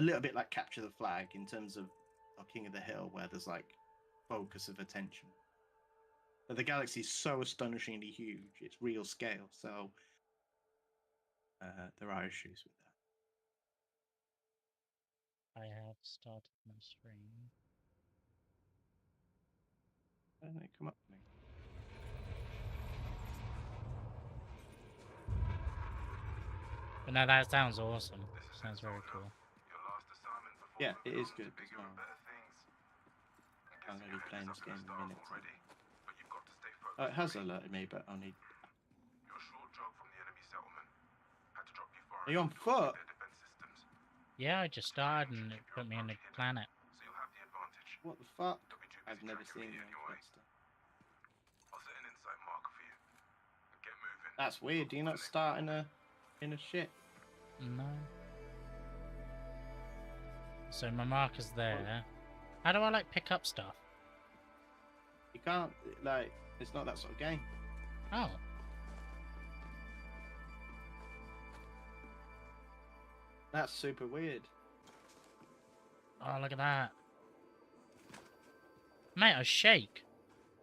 little bit like Capture the Flag in terms of King of the Hill, where there's like focus of attention. But the galaxy is so astonishingly huge; it's real scale. So there are issues with that. I have started my stream. Why don't they come up for me? But no, that sounds awesome. Sounds very cool. Yeah, it is good as well. I'm only playing this game a minute. Oh, it has alerted me, but only. Are you on foot? Yeah, I just started and it put me in the planet. What the fuck? I've never seen you on foot stuff. That's weird. Do you not start in a ship? No. So my marker's there. How do I like pick up stuff? You can't, like, it's not that sort of game. Oh. That's super weird. Oh, look at that. Mate, I shake.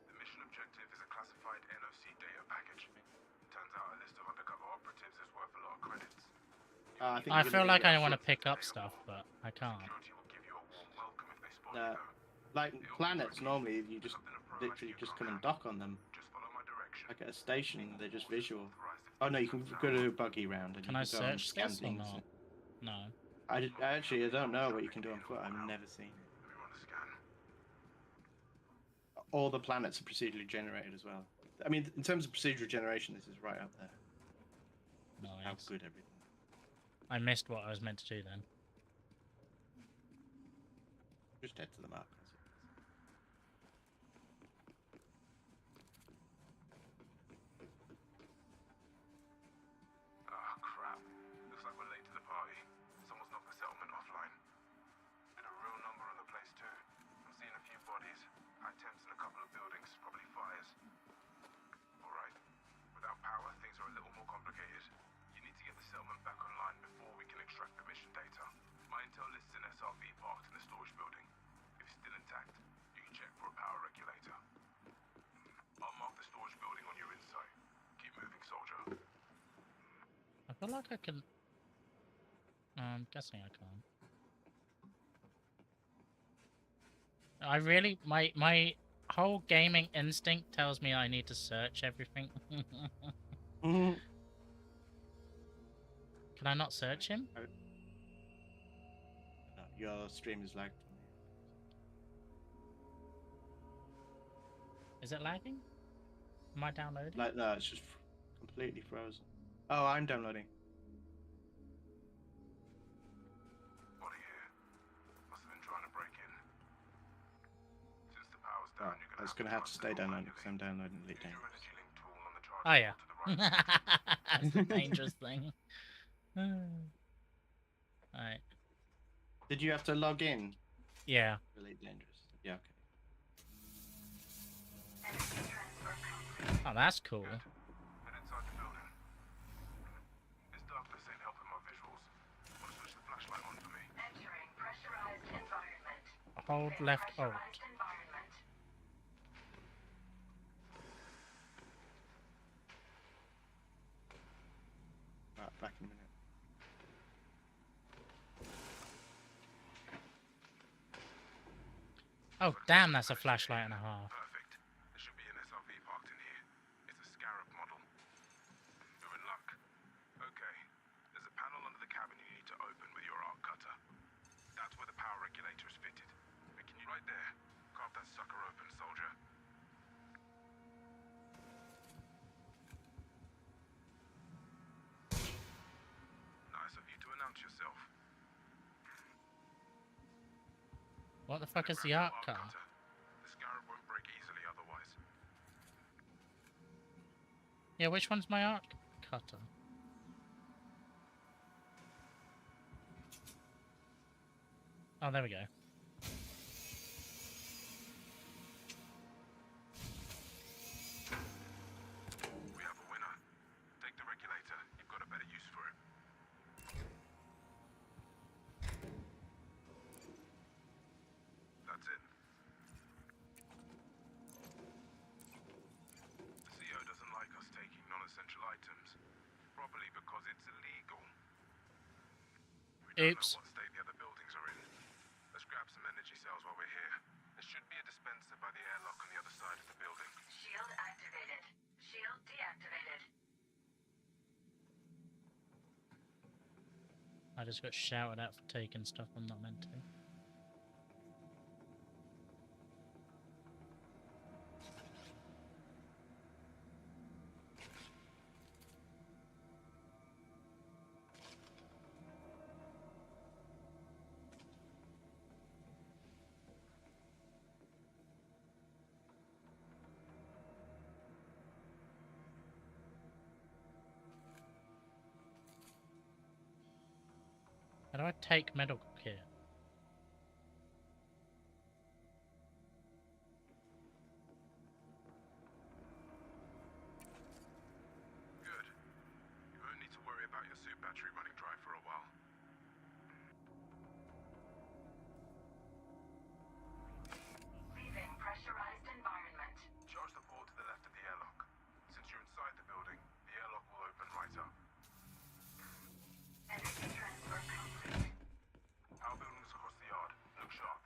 The mission objective is a classified NOC data package. Turns out a list of undercover operatives is worth a lot of credits. I feel like I want to pick up stuff, but I can't. Like planets, normally you just literally just come and dock on them. Like at a station, they're just visual. Oh no, you can go to a buggy round and Can you I can go and search scan this or things. not? No. I don't know what you can do on foot. I've never seen it. All the planets are procedurally generated as well. I mean, in terms of procedural generation, this is right up there. Nice. How good everything. I missed what I was meant to do then. Just head to the map. Ah, crap. Looks like we're late to the party. Someone's knocked the settlement offline. And a real number on the place too. I'm seeing a few bodies. High temps in a couple of buildings, probably fires. Alright. Without power, things are a little more complicated. You need to get the settlement back online before we can extract the mission data. My intel lists an SRV parked in the storage building. If it's still intact, you can check for a power regulator. I'll mark the storage building on your insight. Keep moving, soldier. I feel like I can... I'm guessing I can't. I really... My whole gaming instinct tells me I need to search everything. Can I not search him? No, your stream is lagged. Is it lagging? Am I downloading? Like, no, it's just completely frozen. Oh, I'm downloading. Body here. Must have been trying to break in. Since the power's down, Oh, I was going to have to stay downloading because I'm downloading Elite Dangerous. Oh, yeah. That's the dangerous thing. Alright. Did you have to log in? Yeah. Elite Dangerous. Yeah, okay. Oh, that's cool. Head inside the building. This darkness ain't helping my visuals. Want to switch the flashlight on for me? Entering pressurized environment. Hold left alt. Right, back in a minute. Oh, damn, that's a flashlight and a half. Perfect. There should be an SRV parked in here. It's a Scarab model. You're in luck. Okay. There's a panel under the cabin you need to open with your arc cutter. That's where the power regulator is fitted. Can you right there? Carve that sucker open, soldier. Nice of you to announce yourself. What the fuck is the arc cutter? The Scarab won't break easily otherwise. Yeah, which one's my arc cutter? Oh, there we go. We have a winner. Take the regulator. You've got a better use for it. That's it. The CO doesn't like us taking non-essential items, probably because it's illegal. We don't Oops. know what state the other buildings are in. Let's grab some energy cells while we're here. There should be a dispenser by the airlock on the other side of the building. Shield activated. Shield deactivated. I just got shouted at for taking stuff I'm not meant to. How do I take medical kit? Good. You won't need to worry about your suit battery running dry for a while. Leaving pressurized environment. Charge the port to the left of the airlock. Since you're inside the building, the airlock will open right up. Energy transfer complete. Power buildings across the yard. Look sharp.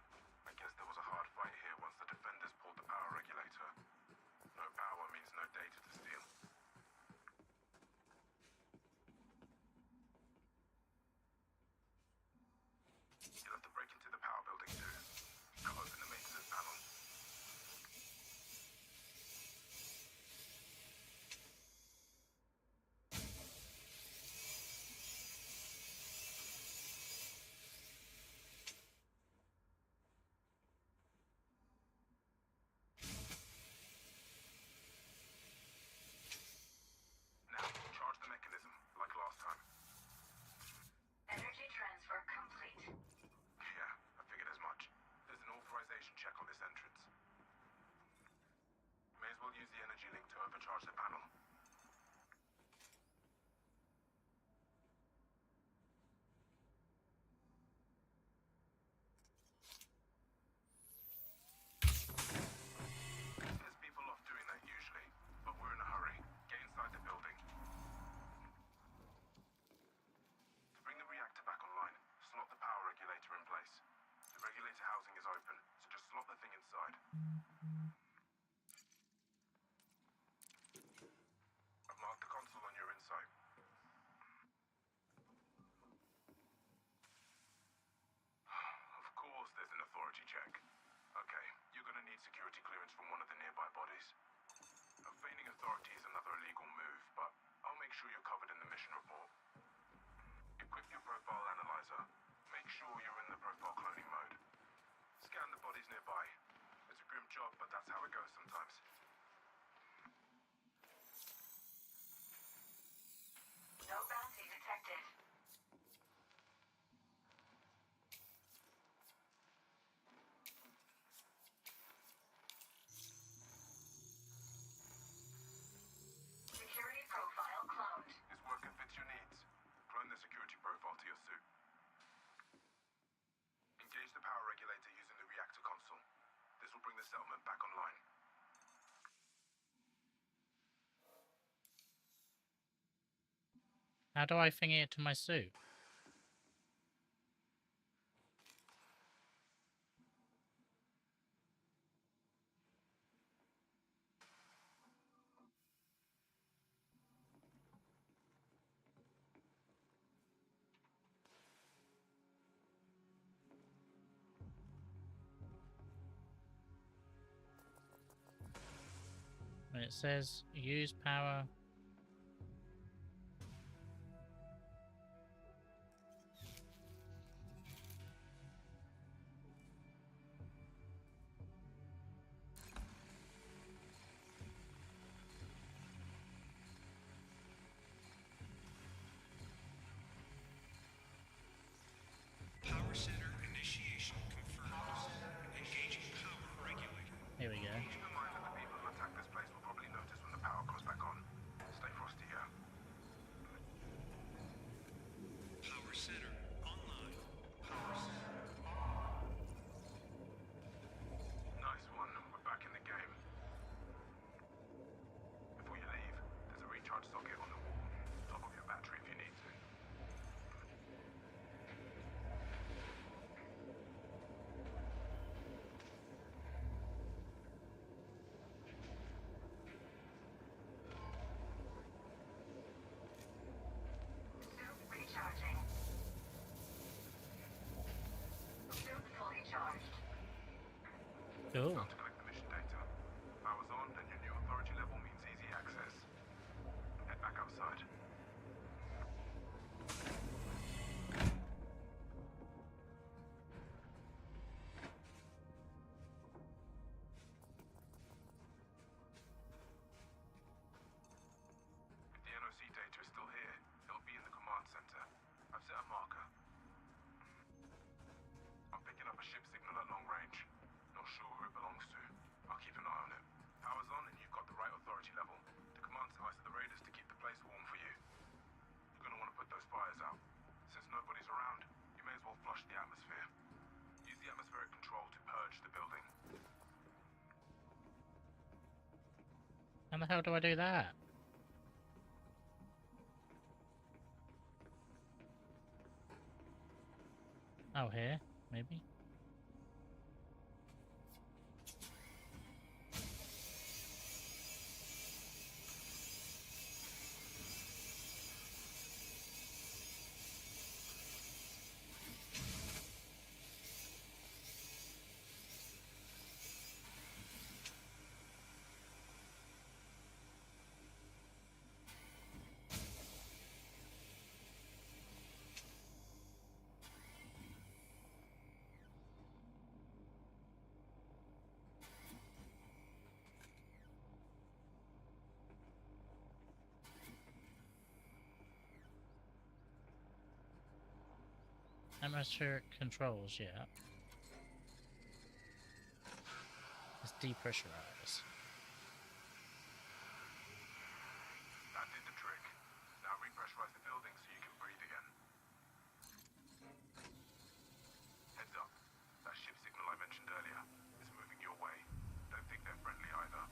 I guess there was a hard fight here once the defenders pulled the power regulator. No power means no data to steal. You'll have to break into the power building too. Cut open the maintenance panel. Now, charge the mechanism, like last time. Energy transfer complete. Yeah, I figured as much. There's an authorization check on this entrance. May as well use the energy link to overcharge the panel. There's people off doing that usually, but we're in a hurry. Get inside the building. To bring the reactor back online, slot the power regulator in place. The regulator housing is open, so just slot the thing inside. I've marked the console on your insight. Of course there's an authority check. Okay, you're gonna need security clearance from one of the nearby bodies. Feigning authority is another illegal move, but I'll make sure you're covered in the mission report. Equip your profile analyzer. Make sure you're in the profile cloning mode. Scan the bodies nearby. It's a grim job, but that's how it goes sometimes. No bounty detected. Security profile cloned. His work fits your needs. Clone the security profile to your suit. Engage the power regulator using the reactor console. This will bring the settlement back online. How do I thingy it to my suit? When it says use power. Power center initiation confirmed. Engaging power regulator. Here we go. Keep in mind that the people who attack this place will probably notice when the power comes back on. Cool. Time to collect the mission data. Power's on, and your new authority level means easy access. Head back outside. If the NOC data is still here, it'll be in the command center. I've set a marker. I'm picking up a ship signal at long range. Not sure who it belongs to. I'll keep an eye on it. Power's on and you've got the right authority level. The command site to the raiders to keep the place warm for you. You're gonna want to put those fires out. Since nobody's around, you may as well flush the atmosphere. Use the atmospheric control to purge the building. How the hell do I do that? Oh, here, maybe? Atmospheric controls, yeah. Let's depressurize. That did the trick. Now repressurize the building so you can breathe again. Heads up. That ship signal I mentioned earlier is moving your way. Don't think they're friendly either.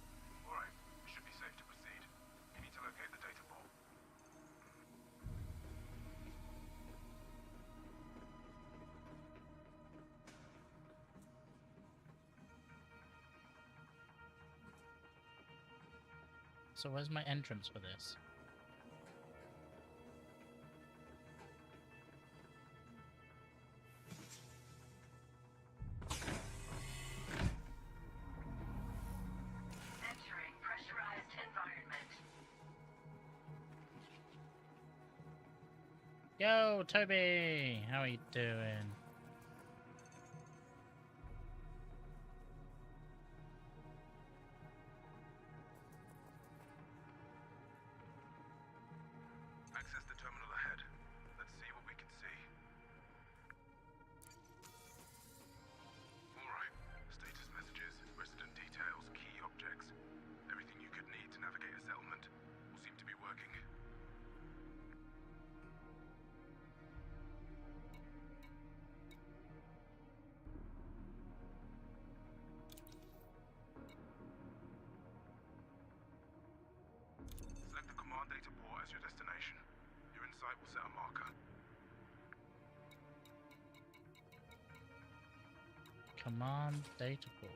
Alright, it should be safe to proceed. You need to locate the data port. So where's my entrance for this? Entering pressurized environment. Yo, Toby! How are you doing? Access the terminal ahead. Let's see what we can see. Alright. Status messages, resident details, key objects. Everything you could need to navigate a settlement will seem to be working. Select the command data port as your destination. Your insight will set a marker. Command data port.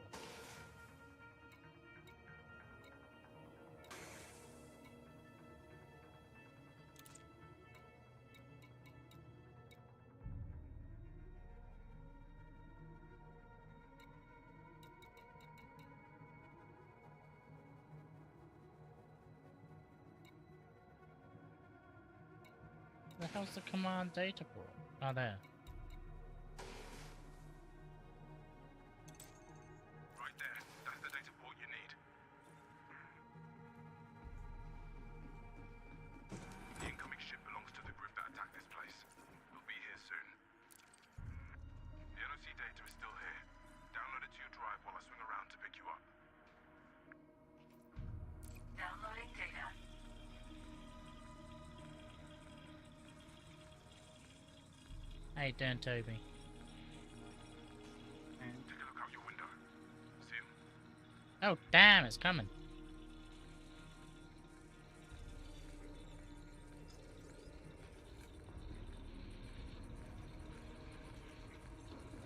The hell's the command data port? Oh, there. Right there. That's the data port you need. The incoming ship belongs to the group that attacked this place. It'll be here soon. The NOC data is still here. Download it to your drive while I swing around to pick you up. Downloading data. How you doing, Toby? Take a look out your window. See him? Oh, damn, it's coming.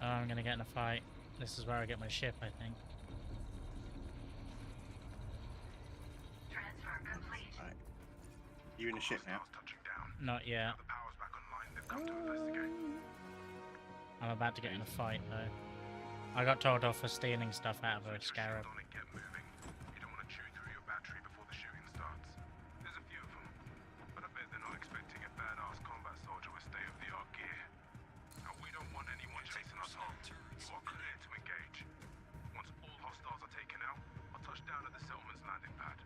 Oh, I'm gonna get in a fight. This is where I get my ship, I think. Transfer complete. Right. You in a ship now? Hostiles touching down. Not yet. Now the power's back online. They've come to investigate. I'm about to get in a fight, though. I got told off for stealing stuff out of a Switch your shield scarab. on and get moving. You don't want to chew through your battery before the shooting starts. There's a few of them, but I bet they're not expecting a badass combat soldier with state-of-the-art gear. And we don't want anyone chasing us home. You are clear to engage. Once all hostiles are taken out, I'll touch down at the settlement's landing pad.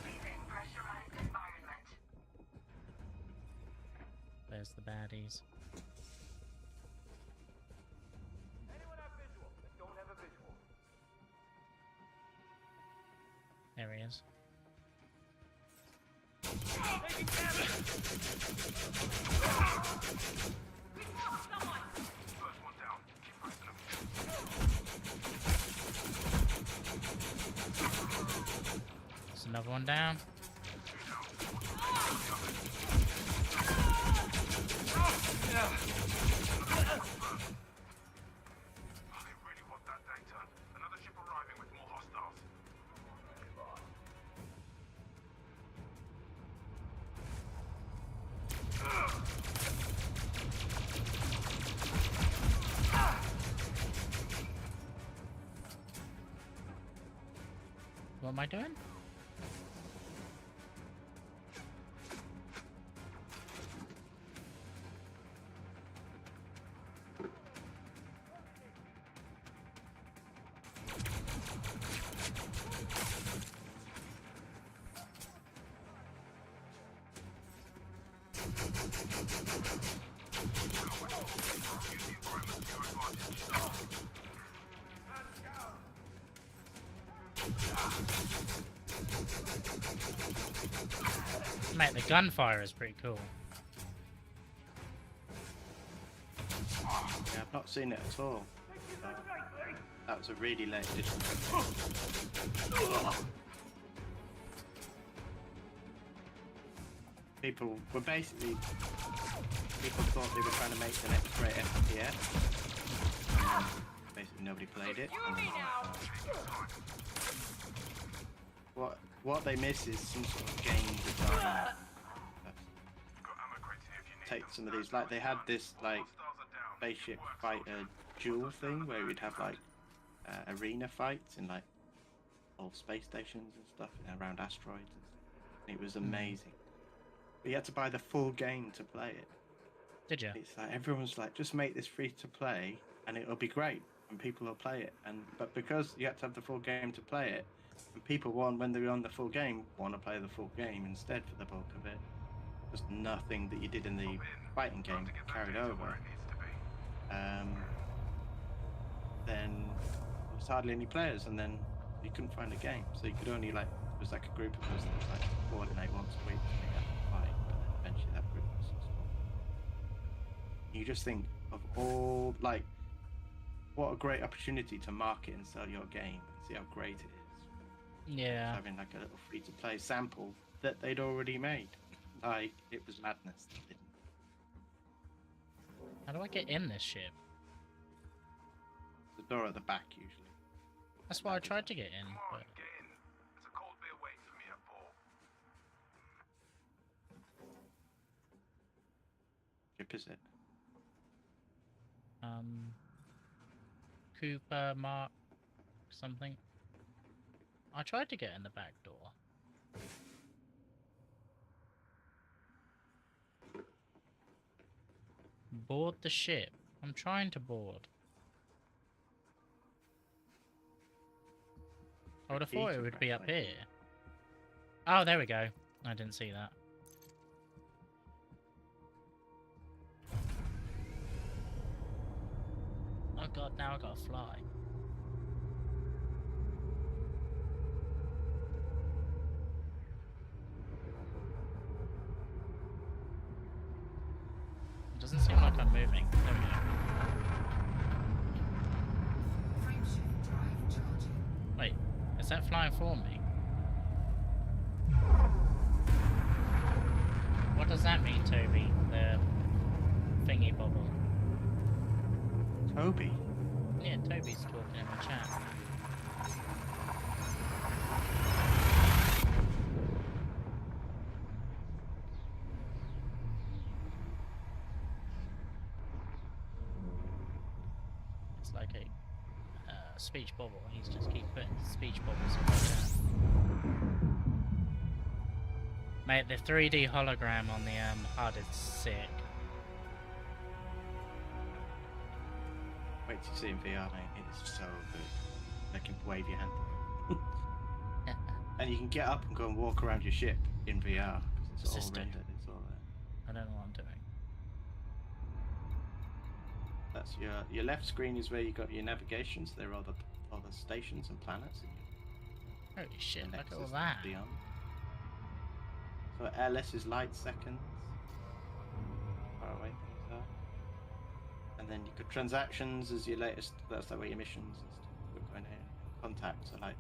Leaving pressurized environment. There's the baddies. Anyone have visual that don't have a visual? There he is. First one down. Keep pressing them. There's another one down. They really want that data. Another ship arriving with more hostiles. What am I doing? Mate, the gunfire is pretty cool. Yeah, I've not seen it at all. That was a really late edition. People were basically... People thought they were trying to make the next great FPS. Basically nobody played it. What they miss is some sort of game design. Got ammo crates here if you need Take them. some of these, like they had this like Hostiles are down. spaceship fighter duel thing where we'd have like arena fights in like old space stations and stuff around asteroids. And it was amazing. But you had to buy the full game to play it. Did you? It's like everyone's like, just make this free to play and it'll be great and people will play it. But because you had to have the full game to play it, and people when they're on the full game want to play the full game instead for the bulk of it. There's nothing that you did in the fighting game To get that carried data over. where it needs to be. Then there was hardly any players, and then you couldn't find a game, so you could only like it was like a group of us that was like coordinate once a week to make that fight, but then eventually that group was so small. You just think of all like what a great opportunity to market and sell your game and see how great it is. Yeah. Having like a little free to play sample that they'd already made. Like it was madness. How do I get in this ship? The door at the back usually. That's why I tried to get in, Come on, but get in. There's a cold beer waiting for me at port. Ship is it? Cooper Mark something. I tried to get in the back door. Board the ship. I'm trying to board. I would have thought it would be up here. Oh, there we go. I didn't see that. Oh god, now I gotta fly. It doesn't seem like I'm moving. There we go. Frameshift drive charging. Wait, is that flying for me? What does that mean, Toby? The thingy bobble. Toby. Yeah, Toby's talking in the chat. It's like a speech bubble. He's just keep putting speech bubbles in the chat. Mate, the 3D hologram on the HUD is sick. Wait till you see it in VR, mate. It's so good. They can wave your hand. And you can get up and go and walk around your ship in VR. 'Cause it's all Sister. rendered, it's all there. I don't know what I'm doing. That's your left screen is where you got your navigation, so there are all the stations and planets. And Holy shit, your look next at all is that. Beyond. So LS is light seconds. Far away things are. And then you got transactions as your latest. That's like where your missions and stuff are going in. Contacts are like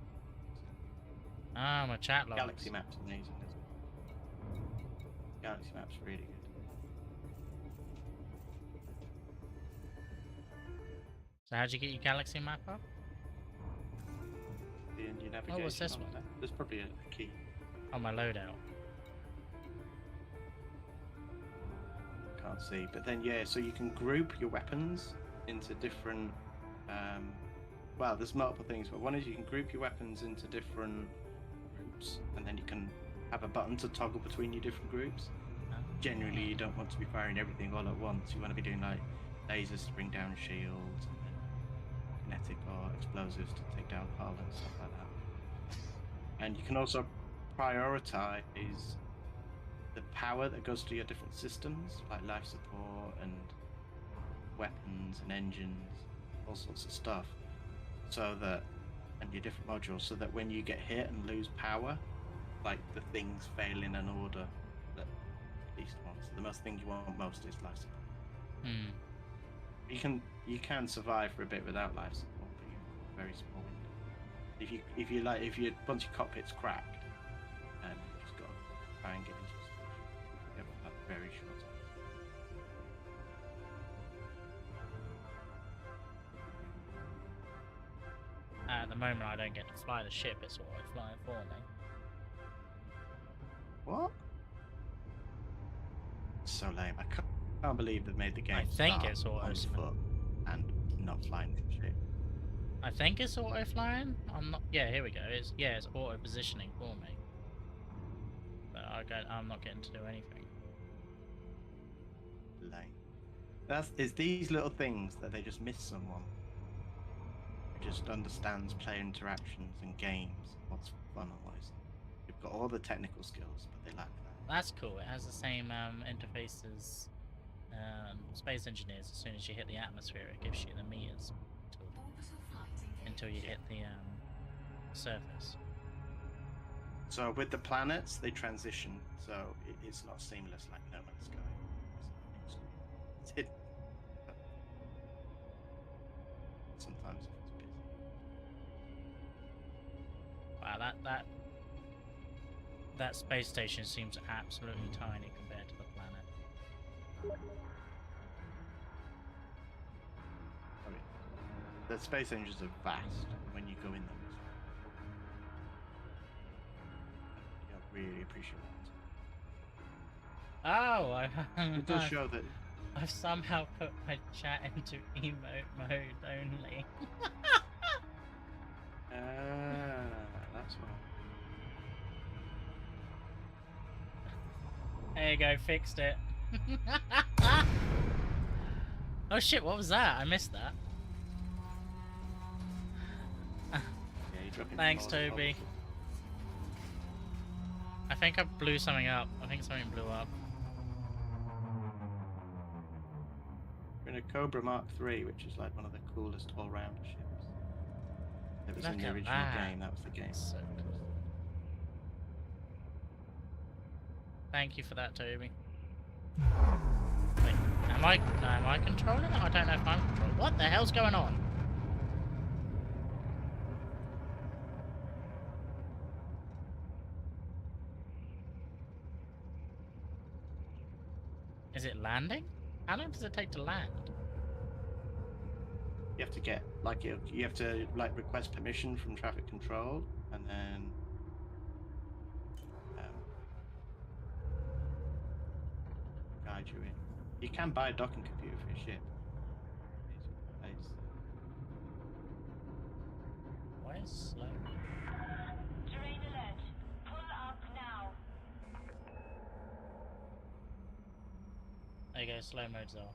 Ah, my chat logs. Galaxy Maps amazing. Galaxy Maps really good. So how'd you get your galaxy map up? In your navigation. what's this on one? the left. There's probably a key. On my loadout. Can't see, but then yeah, so you can group your weapons into different. Well, there's multiple things, but one is you can group your weapons into different groups, and then you can have a button to toggle between your different groups. Generally, you don't want to be firing everything all at once. You want to be doing like lasers to bring down shields, and then kinetic or explosives to take down hull and stuff like that. And you can also prioritize the power that goes to your different systems, like life support and weapons and engines, all sorts of stuff, so that, and your different modules, so that when you get hit and lose power, like the things fail in an order that least one. So the most thing you want most is life support. Hmm. You can survive for a bit without life support, but you've got a very small window. If you once your cockpit's cracked, you've just got to try and get into a station. You have like very short time. At the moment, I don't get to fly the ship. It's auto flying for me. What? So lame. I can't believe they've made the game. I think start it's auto on foot and not flying the ship. I think it's auto flying. I'm not. Yeah, here we go. It's auto positioning for me. But I'm not getting to do anything. Lame. It's these little things that they just miss someone who just understands player interactions and games. What's fun and what isn't. They've got all the technical skills, but they lack that. That's cool. It has the same interface as Space Engineers. As soon as you hit the atmosphere, it gives you the meters until you hit the surface. So with the planets, they transition, so it's not seamless like No Man's Sky. It's hidden. Sometimes if it's busy. Wow, that space station seems absolutely tiny compared to the planet. I mean, the space engines are vast when you go in them. You don't really appreciate it. Oh, It does show that. I've somehow put my chat into emote mode only. That's why. There you go, fixed it. Oh shit, what was that? I missed that. Yeah, you're dropping Thanks, balls all Toby. over. I think I blew something up. I think something blew up. We're in a Cobra Mark III, which is like one of the coolest all-round ships. It was in Look the at original that. game. That was the game. So cool. Thank you for that, Toby. Wait, am I controlling it? I don't know if I'm controlling. What the hell's going on? Is it landing? How long does it take to land? You have to get like you have to like request permission from traffic control, and then guide you in. You can buy a docking computer for your ship. Easy place. Why is slow? Terrain alert. Pull up now. There you go, slow mode's off.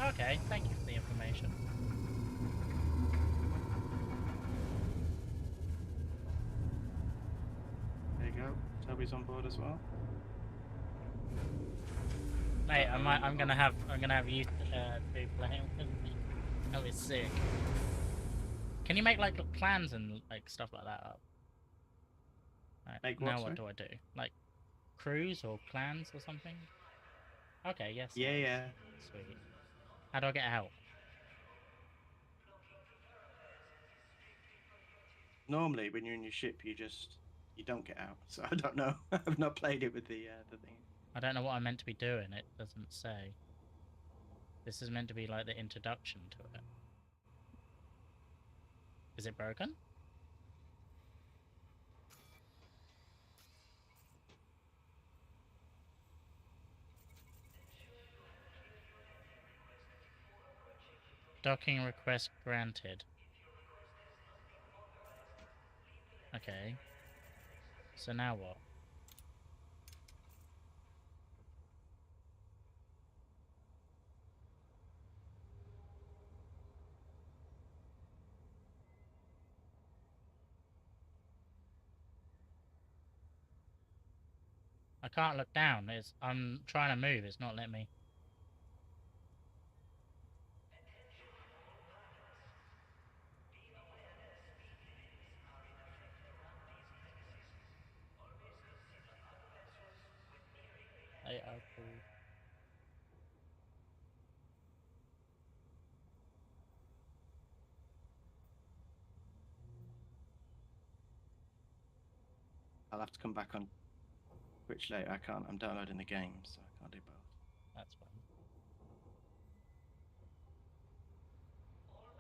Okay, thank you for the information. There you go. Toby's on board as well. Mate, I'm gonna have you two playing with me. That was sick. Can you make like clans and like stuff like that up? Right, Make now what, what do I do? Like crews or clans or something? Okay, yes. Yeah, yeah. Sweet. How do I get out? Normally, when you're in your ship, you don't get out. So I don't know. I've not played it with the thing. I don't know what I'm meant to be doing. It doesn't say. This is meant to be like the introduction to it. Is it broken? Docking request granted. Okay. So now what? I can't look down. I'm trying to move. It's not letting me. They are cool. I'll have to come back on Twitch later. I can't. I'm downloading the game, so I can't do both. That's fine.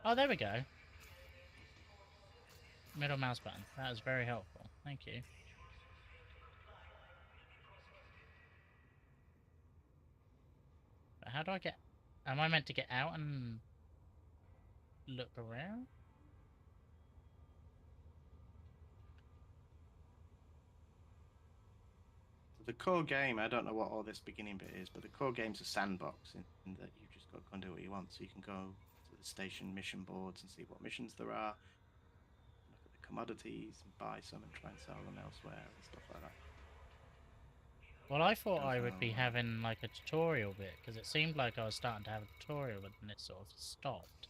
Oh, there we go. Middle mouse button. That was very helpful. Thank you. But how do I get... Am I meant to get out and look around? The core game, I don't know what all this beginning bit is, but the core game's a sandbox in that you just got to go and do what you want. So you can go to the station mission boards and see what missions there are, look at the commodities and buy some and try and sell them elsewhere and stuff like that. Well, I thought I As would be well, having like a tutorial bit, because it seemed like I was starting to have a tutorial, but then it sort of stopped.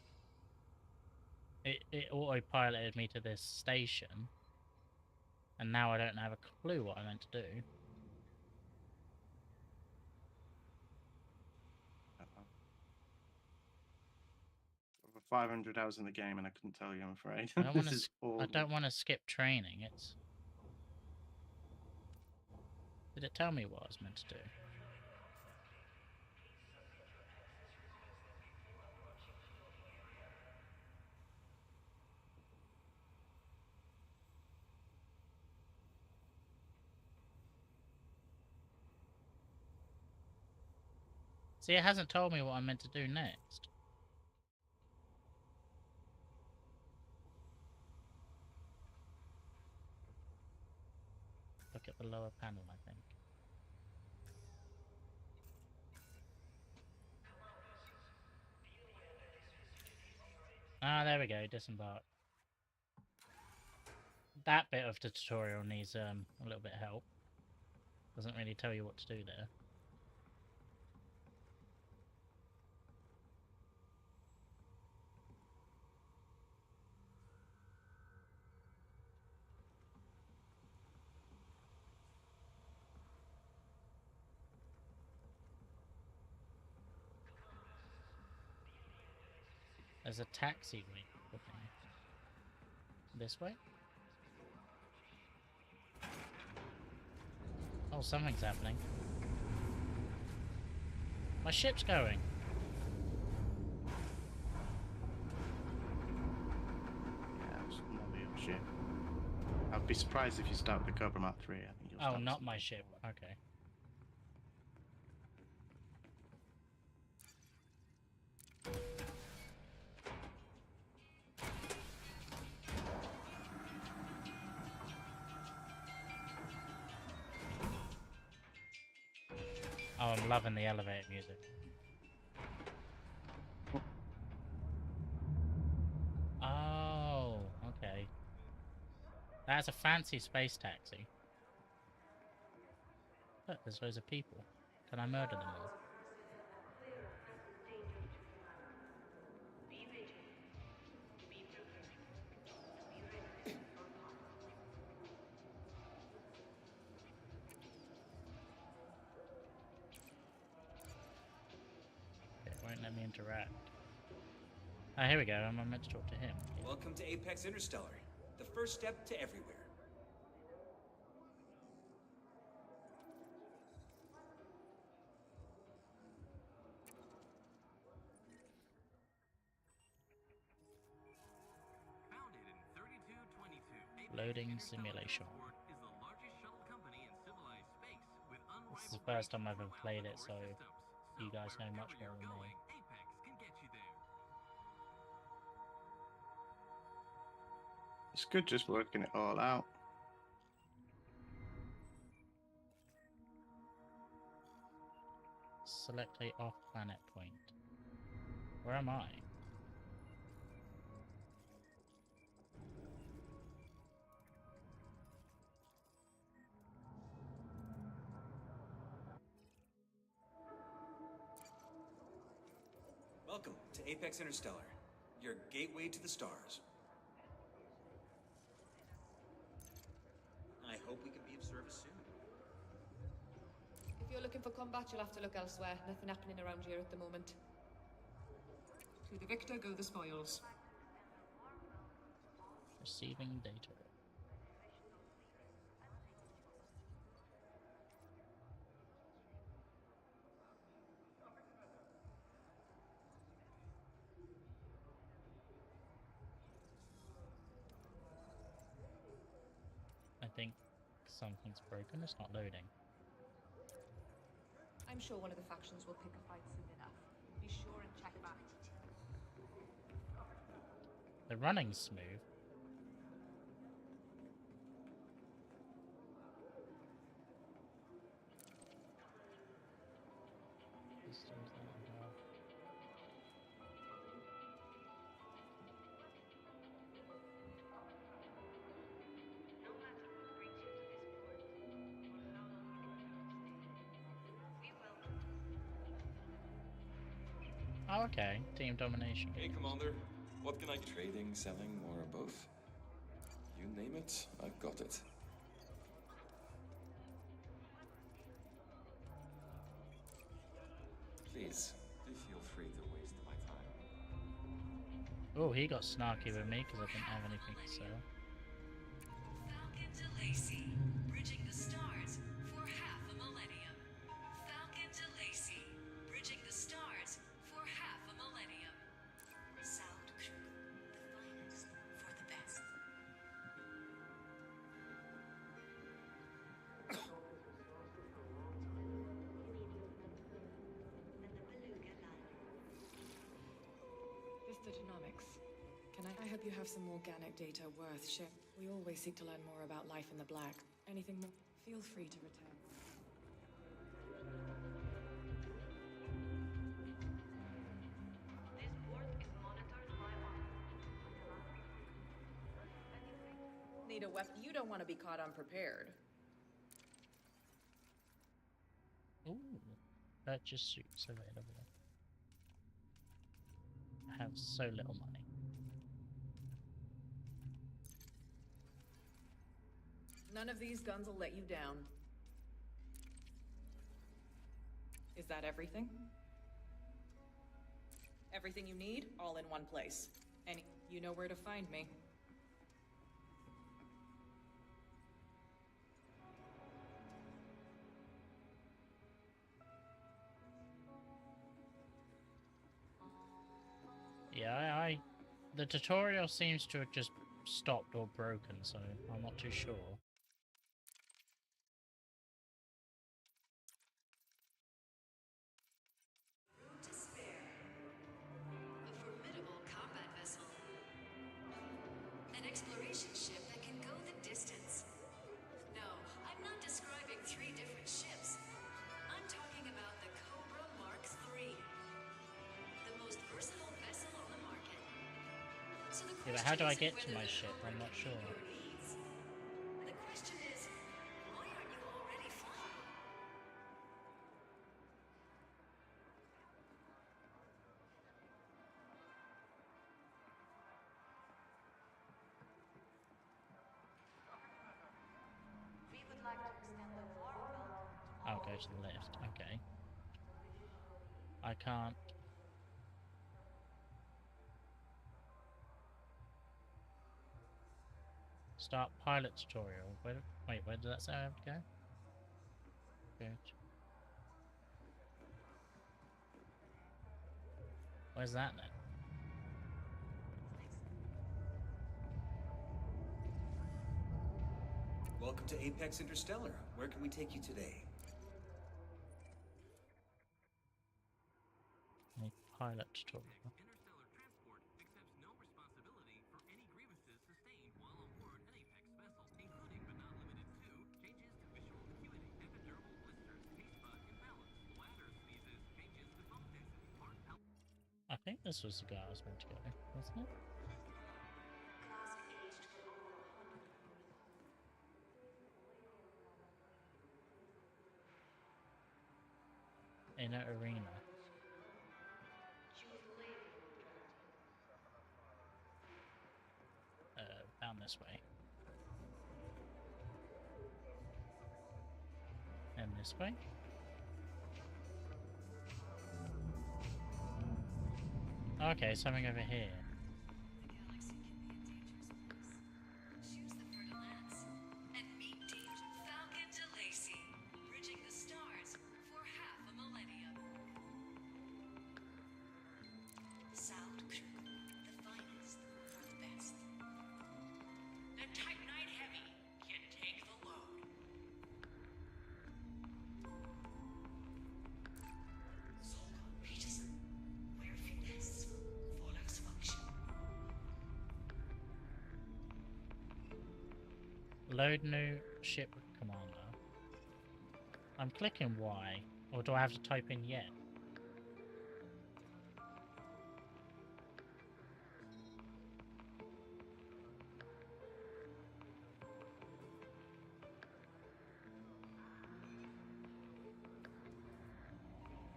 It autopiloted me to this station, and now I don't have a clue what I meant to do. Over 500 hours in the game, and I couldn't tell you, I'm afraid. I don't This want is to. all. I don't want to skip training. It's. Did it tell me what I was meant to do? See, it hasn't told me what I'm meant to do next. Look at the lower panel, I think. Ah, there we go, disembark. That bit of the tutorial needs a little bit of help. Doesn't really tell you what to do there. There's a taxi waiting. This way? Oh, something's happening. My ship's going. Yeah, it's not your ship. I'd be surprised if you start with the Cobra Mark 3. I think you'll Oh, start with not something my ship. Okay. Oh, I'm loving the elevator music. Oh, okay. That's a fancy space taxi. Look, there's loads of people. Can I murder them all? It won't let me interact. Oh, here we go. I'm meant to talk to him. Welcome to Apex Interstellar, the first step to everywhere. Founded in 3222, Loading Apex simulation. Transport is the largest shuttle company in civilized space with This is the unrivaled first time range I've ever throughout played the it, core so systems. you guys know much wherever more you're than me. going, Apex can get you there. It's good just working it all out. Select a off-planet point. Where am I? Welcome to Apex Interstellar, your gateway to the stars. I hope we can be of service soon. If you're looking for combat, you'll have to look elsewhere. Nothing happening around here at the moment. To the victor go the spoils. Receiving data. I think something's broken. It's not loading. I'm sure one of the factions will pick a fight soon enough. Be sure and check back. The running's smooth. Systems that we have. No matter what brings you to this port, or how long you intend to stay, we welcome you. Oh, okay. Team domination. Hey, Commander. What can I... Trading, selling, or both? You name it, I've got it. Please, do feel free to waste my time. Oh, he got snarky with me because I didn't have anything to sell. Falcon to Lacey, bridging the stars for half a millennium. Falcon to Lacey, bridging the stars for half a millennium. Sound crew, the finest for the best. Mr. Genomics, I hope you have some organic data worth ship. We always seek to learn more about life in the black. Anything more? Feel free to return. This port is monitored by Need a weapon? You don't want to be caught unprepared. Ooh, purchase suits available. I have so little money. None of these guns will let you down. Is that everything? Everything you need, all in one place. And you know where to find me. The tutorial seems to have just stopped or broken, so I'm not too sure. Route to Spare. A formidable combat vessel. An exploration ship that can go the distance. No, I'm not describing 3 different ships. I'm talking about the Cobra Mark III. The most versatile vessel on the market. So the Yeah, but how do I question get to isn't my whether the ship? Cobra I'm not can sure. meet your needs. The question is, why aren't you already flying? We would like to extend a warm welcome to I'll go to the left. Okay. I can't. Start pilot tutorial. Wait, where did that say I have to go? Good. Where's that then? Welcome to Apex Interstellar. Where can we take you today? A pilot tutorial. Interstellar Transport accepts no responsibility for any grievances sustained while on board an Apex vessel, including but not limited to changes to visual acuity, epidermal blisters, taste bud imbalance, bladder sneezes, changes to bone density, heart palpitations. I think this was the guy I was meant to go, wasn't it? glass aged for over 100 years. Inner arena. Choose lane for objective. Down this way. And this way. Okay, something over here. The galaxy can be a dangerous place. Choose the fertile lands and meet danger. Falcon de Lacey, bridging the stars for half a millennium. Soundkrug, the finest for the best. The Titanite Heavy can take the load. Solcom Peterson, where finesse follows function. Load new ship commander. I'm clicking Y, or do I have to type in yet?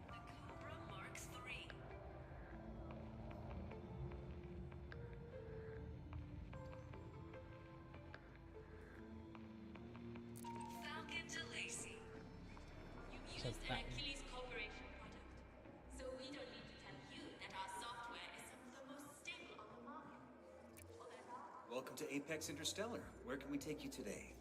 The Cobra Mark III. Falcon de Lacey. You So used that- an Achilles Corporation product, so we don't need to tell you that our software is some of the most stable on the market. Welcome to Apex Interstellar. Where can we take you today?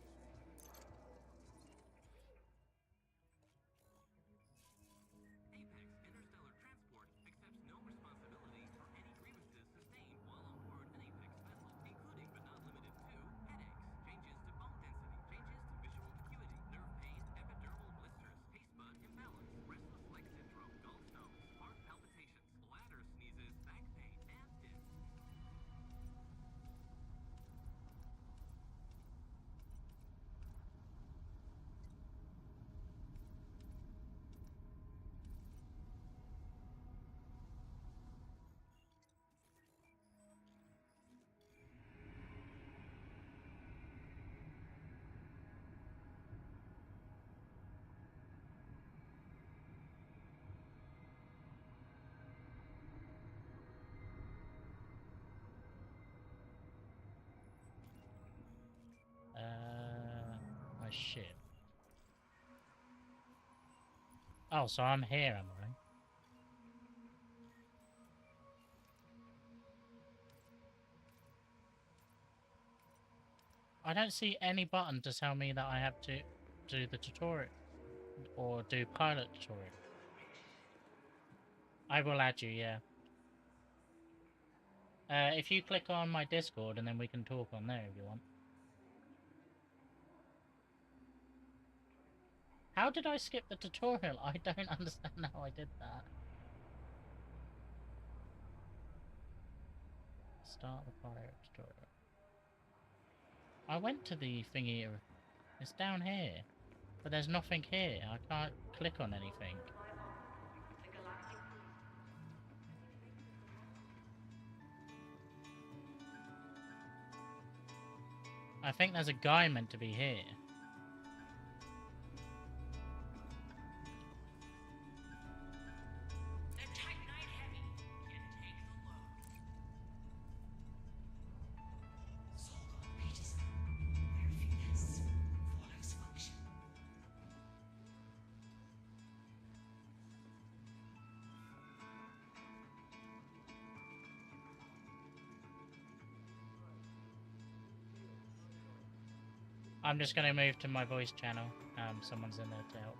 Apex Interstellar Transport accepts no responsibility for any grievances sustained while on board an Apex vessel, including but not limited to headaches, changes to bone density, changes to visual acuity, nerve pain, epidermal blisters, taste bud imbalance, restless leg syndrome, gallstones, heart palpitations, bladder sneezes, back pain, and disc. My ship. Oh, so I'm here, am I? I don't see any button to tell me that I have to do the tutorial or do pilot tutorial. I will add you, yeah. If you click on my Discord, and then we can talk on there if you want. How did I skip the tutorial? I don't understand how I did that. Start the fire tutorial. I went to the thingy. It's down here. But there's nothing here. I can't click on anything. I think there's a guy meant to be here. The Titanite Heavy can take the load. Zolkon redesign. Where finesse, follows function. I'm just gonna move to my voice channel. Someone's in there to help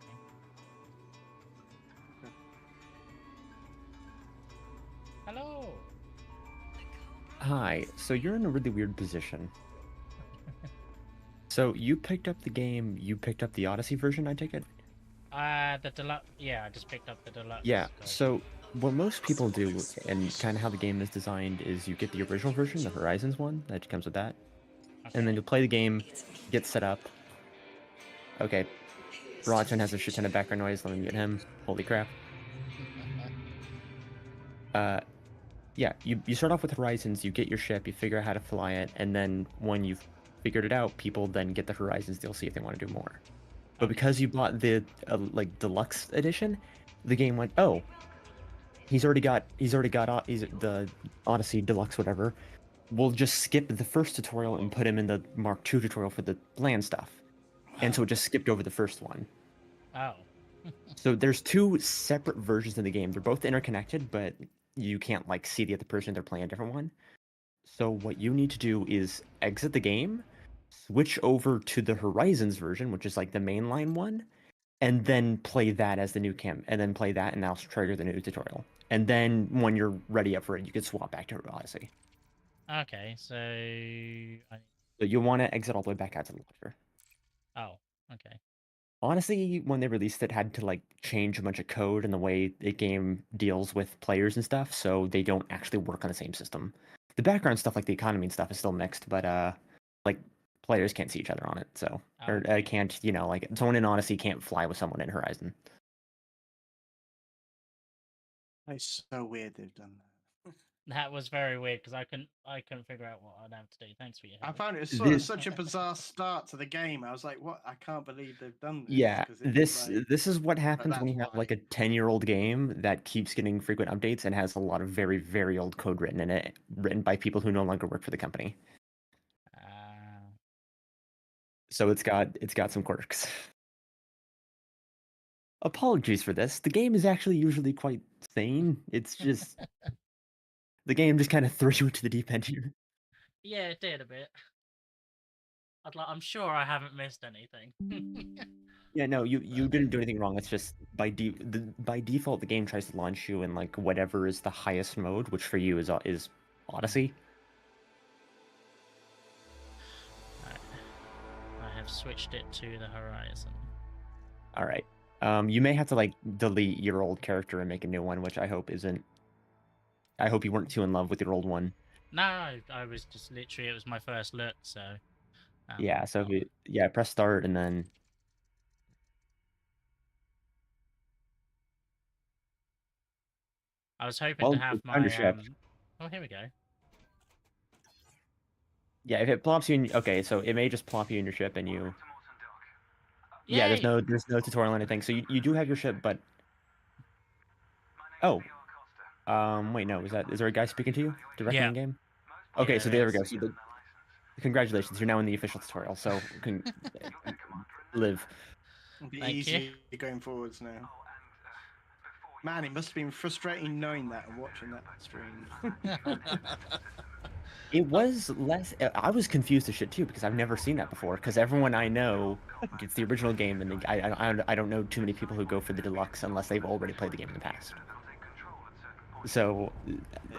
me. Hello. Hi, so you're in a really weird position. So you picked up the game, you picked up the Odyssey version, I take it? The deluxe. Yeah, I just picked up the deluxe. Yeah, so what most people do, and kind of how the game is designed, is you get the original version, the Horizons one, that comes with that. And then you'll play the game, get set up. Okay, Bronson has a shit ton of background noise, let me mute him. Holy crap. Yeah, you start off with Horizons, you get your ship, you figure out how to fly it, and then when you've figured it out, people then get the Horizons DLC if they want to do more. But because you bought the like deluxe edition, the game went, oh, he's already got the Odyssey Deluxe whatever. We'll just skip the first tutorial and put him in the Mark II tutorial for the land stuff. And so it just skipped over the first one. Oh. So there's two separate versions of the game. They're both interconnected, but you can't like see the other person. They're playing a different one. So what you need to do is exit the game, switch over to the Horizons version, which is like the mainline one, and then play that as the new camp, and then play that, and that'll trigger the new tutorial. And then when you're ready up for it, you can swap back to Odyssey. Okay, so So you want to exit all the way back out to the launcher. Oh, okay. Honestly, when they released it, had to like change a bunch of code and the way the game deals with players and stuff, so they don't actually work on the same system. The background stuff, like the economy and stuff, is still mixed, but like players can't see each other on it, so or can't, you know, like someone in Odyssey can't fly with someone in Horizon. It's so weird they've done that. That was very weird because I couldn't figure out what I'd have to do. Thanks for your help. I found it was sort of such a bizarre start to the game. I was like, "What? I can't believe they've done this." Yeah, 'cause it's this is what happens that's when you have like a 10-year-old game that keeps getting frequent updates and has a lot of very, very old code written in it, written by people who no longer work for the company. So it's got some quirks. Apologies for this. The game is actually usually quite sane. It's just the game just kind of throws you into the deep end here. Yeah, it did a bit. I'm sure I haven't missed anything. Yeah, no, you didn't do anything wrong. It's just by default the game tries to launch you in like whatever is the highest mode, which for you is Odyssey. I have switched it to the Horizon. All right. You may have to like delete your old character and make a new one, which I hope isn't. I hope you weren't too in love with your old one. No, I was just literally, it was my first look, so. Yeah, so press start and then. I was hoping to have my. Oh, here we go. Yeah, if it plops you in, okay, so it may just plop you in your ship and you. Yeah, there's no tutorial or anything. So you do have your ship, but. Oh. Wait, no. Is there a guy speaking to you directly in game? Okay, so there we go. So congratulations, you're now in the official tutorial. So live. It'll be easy going forwards now. Man, it must have been frustrating knowing that and watching that stream. It was less. I was confused as shit too because I've never seen that before. Because everyone I know gets the original game, and I don't know too many people who go for the deluxe unless they've already played the game in the past. So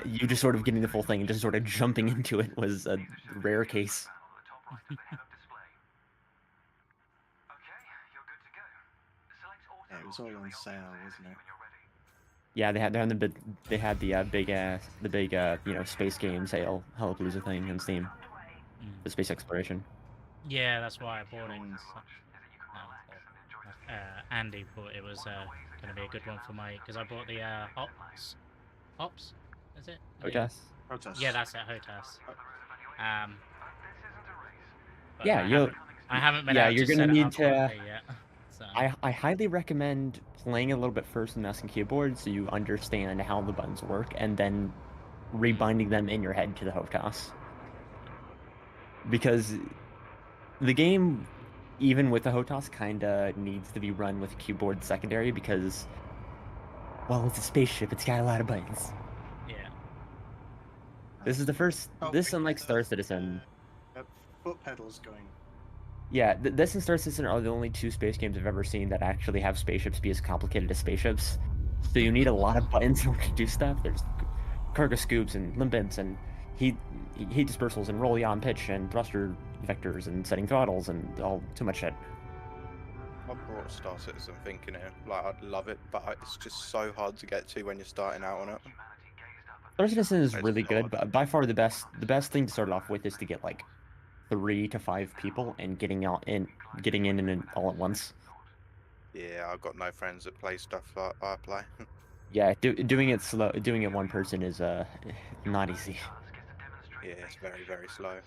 you just sort of getting the full thing and just sort of jumping into it was a rare case. Yeah, it was all on sale, wasn't it? Yeah, they had the big space game sale, Hellapalooza thing on Steam, the space exploration. Yeah, that's why I bought it. Andy thought it was going to be a good one for my, because I bought the Hops, is it? HOTAS. Yeah, that's it, HOTAS. But Yeah, I haven't been yeah, able you're to gonna set it need up to. properly yet. So. I highly recommend playing a little bit first with mouse and keyboard so you understand how the buttons work, and then rebinding them in your head to the HOTAS. Because the game, even with the HOTAS, kinda needs to be run with keyboard secondary because, well, it's a spaceship. It's got a lot of buttons. Yeah. This is the first. This, unlike Star Citizen. Foot pedals going. Yeah, this and Star Citizen are the only two space games I've ever seen that actually have spaceships be as complicated as spaceships. So you need a lot of buttons in order to do stuff. There's cargo scoops and limpets and heat dispersals and roll yaw and pitch and thruster vectors and setting throttles and all too much shit. I brought Star Citizen thinking it, like, I'd love it, but it's just so hard to get to when you're starting out on it. Star Citizen is really good, but by far the best thing to start off with is to get like 3 to 5 people and getting in all at once. Yeah, I've got no friends that play stuff like I play. Yeah, doing it one person is not easy. Yeah, it's very, very slow.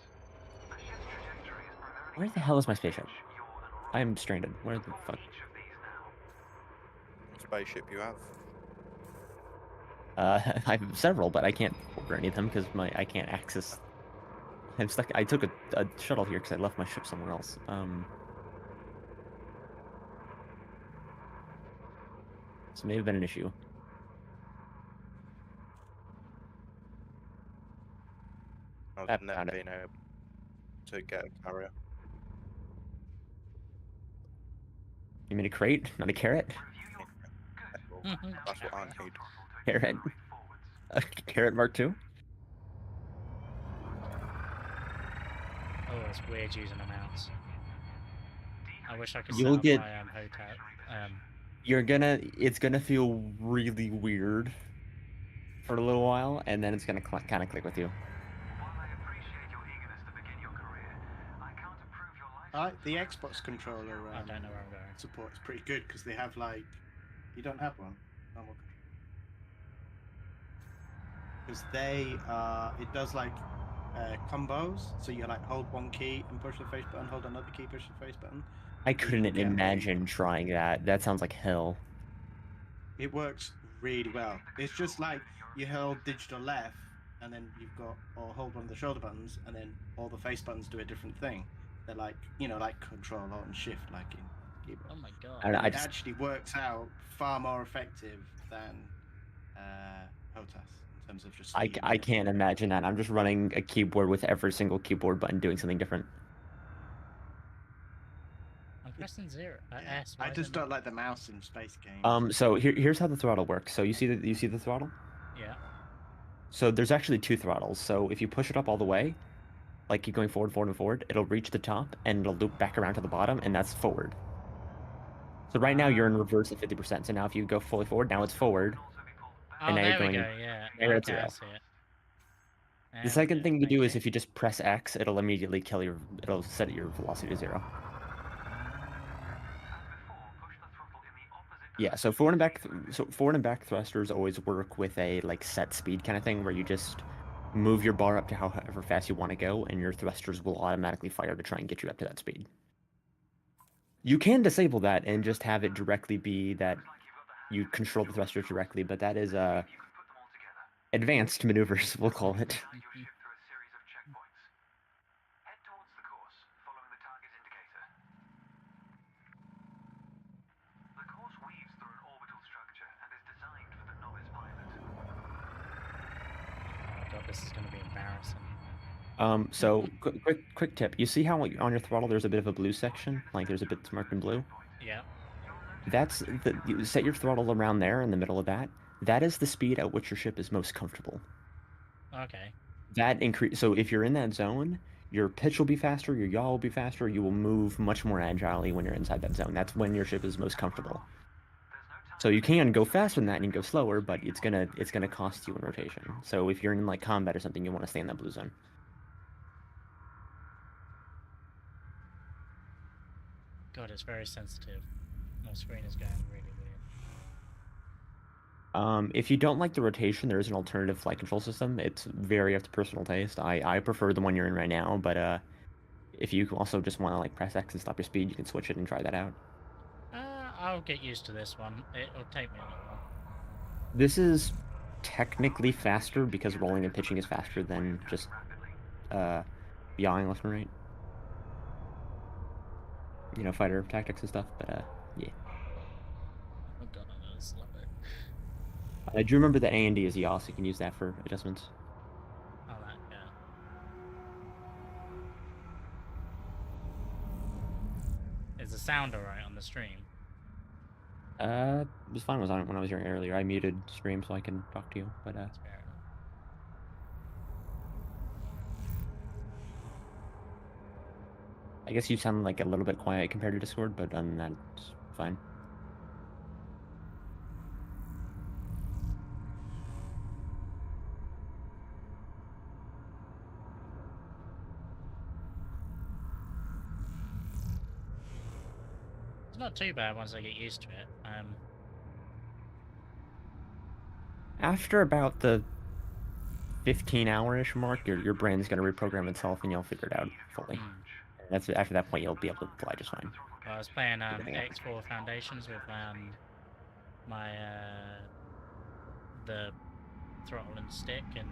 Where the hell is my spaceship? I am stranded. Where the fuck? Spaceship you have? I have several, but I can't order any of them because I can't access. I'm stuck. I took a shuttle here because I left my ship somewhere else. This may have been an issue. I've never been able to get a carrier. You mean a crate, not a carrot? That's what I need. Carrot. A carrot Mark II? Oh, it's weird using a mouse. I wish I could You'll set get. up my HOTAS. It's gonna feel really weird for a little while, and then it's gonna kind of click with you. The Xbox controller I don't know where I'm going. support is pretty good because they have like, you don't have one, normal because they it does like combos. So you like hold one key and push the face button, hold another key, push the face button. I couldn't imagine trying that. That sounds like hell. It works really well. It's just like you hold digital left, and then you've got, or hold one of the shoulder buttons, and then all the face buttons do a different thing. They're like, like Control, Alt, and Shift, like in keyboard. Oh my god! It actually works out far more effective than HOTAS in terms of just. I can't imagine that. I'm just running a keyboard with every single keyboard button doing something different. I'm pressing zero. S. I just don't like the mouse in space games. So here's how the throttle works. So you see the throttle? Yeah. So there's actually 2 throttles. So if you push it up all the way, like keep going forward, forward, and forward, it'll reach the top and it'll loop back around to the bottom, and that's forward. So right now you're in reverse at 50%. So now if you go fully forward, now it's forward. Oh, and now there you're going, we go. Yeah. Now you're at Okay, I 0. see it. The second thing you do is if you just press X, it'll immediately it'll set your velocity to 0. Yeah, so forward and back thrusters always work with a like set speed kind of thing where you just move your bar up to however fast you want to go, and your thrusters will automatically fire to try and get you up to that speed. You can disable that and just have it directly be that you control the thrusters directly, but that is advanced maneuvers, we'll call it. This is going to be embarrassing. So quick tip. You see how on your throttle there's a bit of a blue section? Like there's a bit marked in blue? Yeah. You set your throttle around there in the middle of that. that is the speed at which your ship is most comfortable. Okay. That increase. So if you're in that zone, your pitch will be faster, your yaw will be faster. You will move much more agilely when you're inside that zone. That's when your ship is most comfortable. So you can go faster than that and you can go slower, but it's gonna cost you in rotation. So if you're in like combat or something, you want to stay in that blue zone. God, it's very sensitive. My screen is going really weird. If you don't like the rotation, there is an alternative flight control system. It's very up to personal taste. I prefer the one you're in right now, but if you also just want to like press X and stop your speed, you can switch it and try that out. I'll get used to this one. It'll take me a little while. This is technically faster because rolling and pitching is faster than just yawing left and right. You know, fighter tactics and stuff, but yeah. Oh god, I just love it. I do remember that A and D is yaw, so you can use that for adjustments. I like that. Is the sound alright on the stream? It was fine. Was on it when I was here earlier. I muted stream so I can talk to you, but Fair enough. I guess you sound like a little bit quiet compared to Discord, but other than that, it's fine. It's not too bad once I get used to it. After about the 15-hour-ish mark, your brain's gonna reprogram itself and you'll figure it out fully. That's after that point you'll be able to fly just fine. Well, I was playing X4 Foundations with my the throttle and stick, and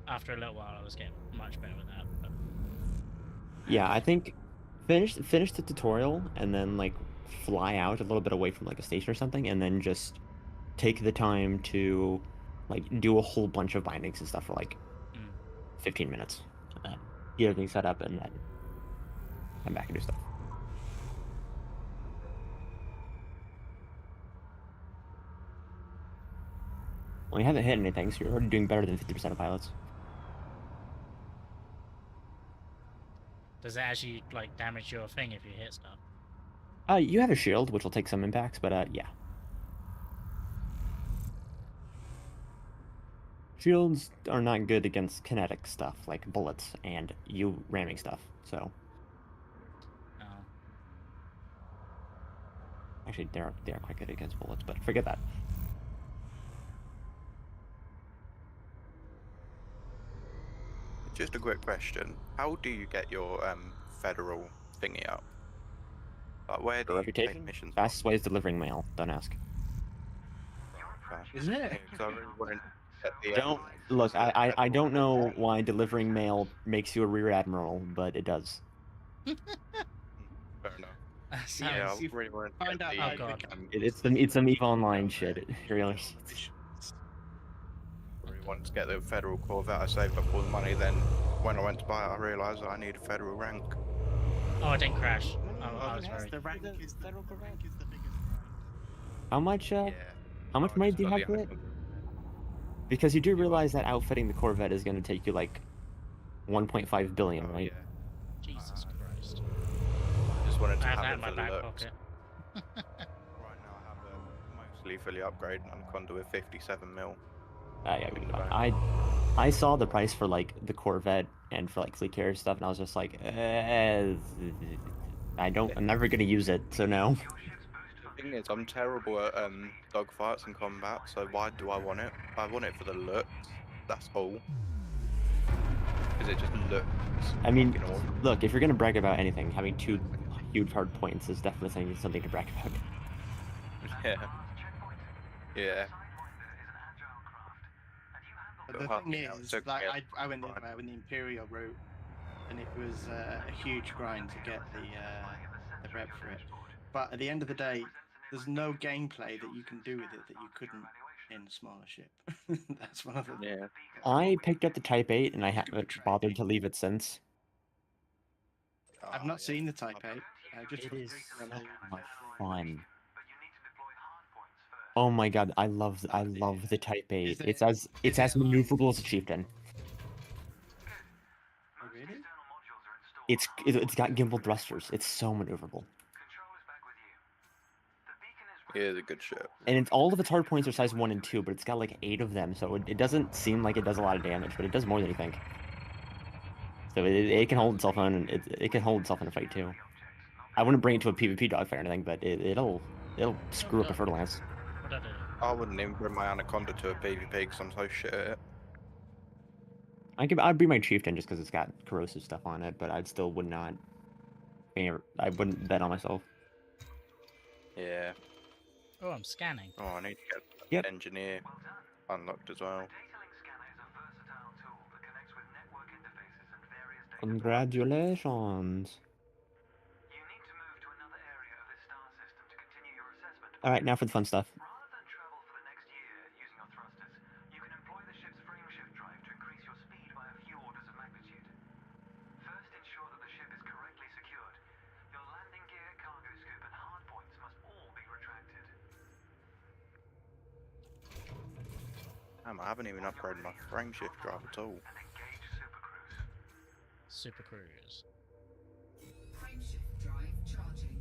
after a little while I was getting much better with that. But... Yeah, I think finish the tutorial and then like fly out a little bit away from like a station or something, and then just take the time to like do a whole bunch of bindings and stuff for like 15 minutes. Get everything set up and then come back and do stuff. Well, you haven't hit anything, so you're already doing better than 50% of pilots. Does it actually like damage your thing if you hit stuff? You have a shield, which will take some impacts, but yeah. Shields are not good against kinetic stuff, like bullets and you ramming stuff, so... No. Actually, they are quite good against bullets, but forget that. Just a quick question. How do you get your federal thingy up? Like, where do you take missions? Fastest way is delivering mail, don't ask. Is it? Don't look. I don't know why delivering mail makes you a rear admiral, but it does. Fair enough. Yeah, I really want to find out. Oh god. It's some EVE Online shit. It really. I really wanted to get the federal Corvette. I saved up all the money. Then when I went to buy it, I realised I need a federal rank. Oh, I didn't crash. I was very. The rank is the biggest. How much? How much money do you have for it? Because you do realize that outfitting the Corvette is going to take you like 1.5 billion, right? Yeah. Jesus Christ. I just wanted to I have have that it in my for back the pocket. Right now, I have a mostly fully upgraded Anaconda with 57 mil. Yeah, we can go. I saw the price for like the Corvette and for like fleet carrier stuff, and I was just like, I'm never gonna use it, so no. The thing is, I'm terrible at dogfights and combat, so why do I want it? I want it for the looks. That's all. Because it just looks. I mean, look, if you're gonna brag about anything, having 2 huge hard points is definitely something to brag about. Yeah. Yeah. But the thing is, like, I went the Imperial route, and it was a huge grind to get the rep for it. But at the end of the day, there's no gameplay that you can do with it that you couldn't in a smaller ship. That's one of the... Yeah. I picked up the Type 8, and I haven't bothered to leave it since. I've not seen the Type 8. It is so much fun. Oh my god, I love the Type 8. Is It's it- as is it maneuverable as a chieftain. Oh, really? It's got gimbal thrusters. It's so maneuverable. It is a good ship. And it's all of its hard points are size 1 and 2, but it's got like 8 of them, so it doesn't seem like it does a lot of damage, but it does more than you think. So it can hold itself on, and it can hold itself in a fight too. I wouldn't bring it to a PvP dogfight or anything, but it'll screw up a fertilizer. What I do? I wouldn't even bring my Anaconda to a PvP because I'm so shit at it. I'd be my chieftain just because it's got corrosive stuff on it, but I still would not. I wouldn't bet on myself. Yeah. Oh, I'm scanning. Oh, I need to get Yep. engineer unlocked as well. Congratulations. All right, now for the fun stuff. Damn, I haven't even upgraded my frame shift drive at all. Super Cruise. Frameshift drive charging.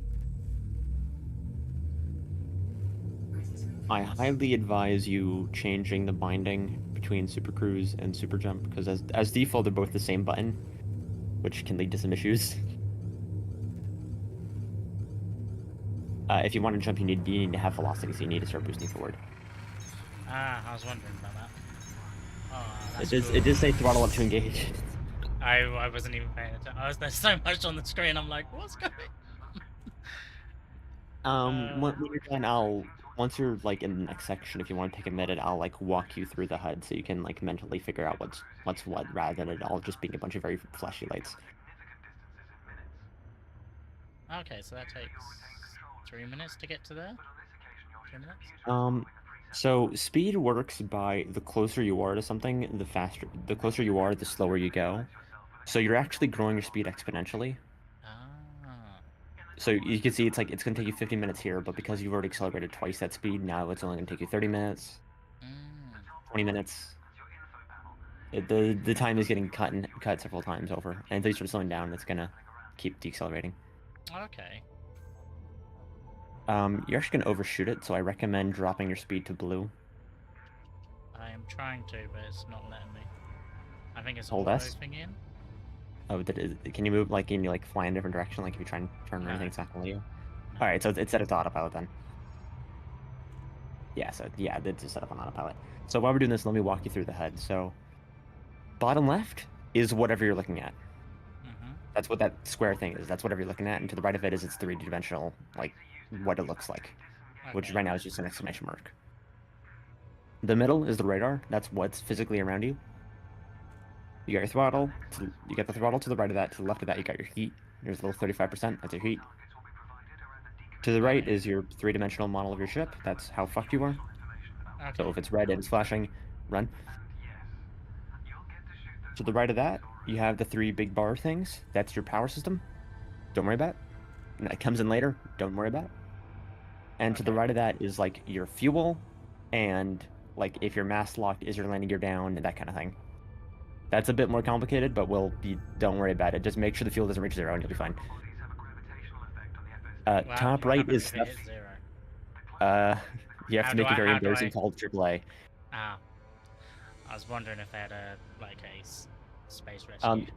I highly advise you changing the binding between Super Cruise and Super Jump, because as default they're both the same button, which can lead to some issues. If you want to jump, you need to have velocity, so you need to start boosting forward. Ah, I was wondering about that. Oh, It that's does it does say throttle up to engage. I wasn't even paying attention. There's so much on the screen. I'm like, what's going? When you're done, once you're like in the next section, if you want to take a minute, I'll like walk you through the HUD so you can like mentally figure out what's what, rather than it all just being a bunch of very flashy lights. Okay, so that takes 3 minutes to get to there. 3 minutes. So speed works by the closer you are to something, the closer you are, the slower you go. So you're actually growing your speed exponentially. So you can see it's like it's going to take you 50 minutes here, but because you've already accelerated twice that speed, now it's only going to take you 30 minutes, 20 minutes. The time is getting cut several times over, and until you start slowing down, it's going to keep decelerating. Okay. You're actually going to overshoot it, so I recommend dropping your speed to blue. I am trying to, but it's not letting me. I think it's Hold auto S. thing in. Oh, can you move, like, can you, like, fly in a different direction? Like, if you try and turn or anything, it's not going to let you? Alright, so it's set up to autopilot then. Yeah, so, yeah, it's just set up on autopilot. So while we're doing this, let me walk you through the HUD. So, bottom left is whatever you're looking at. That's what that square thing is. That's whatever you're looking at, and to the right of it is its 3D-dimensional, like, what it looks like. Which right now is just an exclamation mark. The middle is the radar. That's what's physically around you. You got your throttle. You got the throttle to the right of that. To the left of that, you got your heat. There's a little 35%. That's your heat. To the right is your 3-dimensional model of your ship. That's how fucked you are. So if it's red and it's flashing, run. To the right of that, you have the 3 big bar things. That's your power system. Don't worry about it. And that comes in later. Don't worry about it. And to the right of that is like your fuel, and like if your mast locked, is your landing gear down, and that kind of thing. That's a bit more complicated, but don't worry about it. Just make sure the fuel doesn't reach 0 and you'll be fine. Top right is stuff. You have to make a very embarrassing call to AAA. Ah. I was wondering if they had space rescue.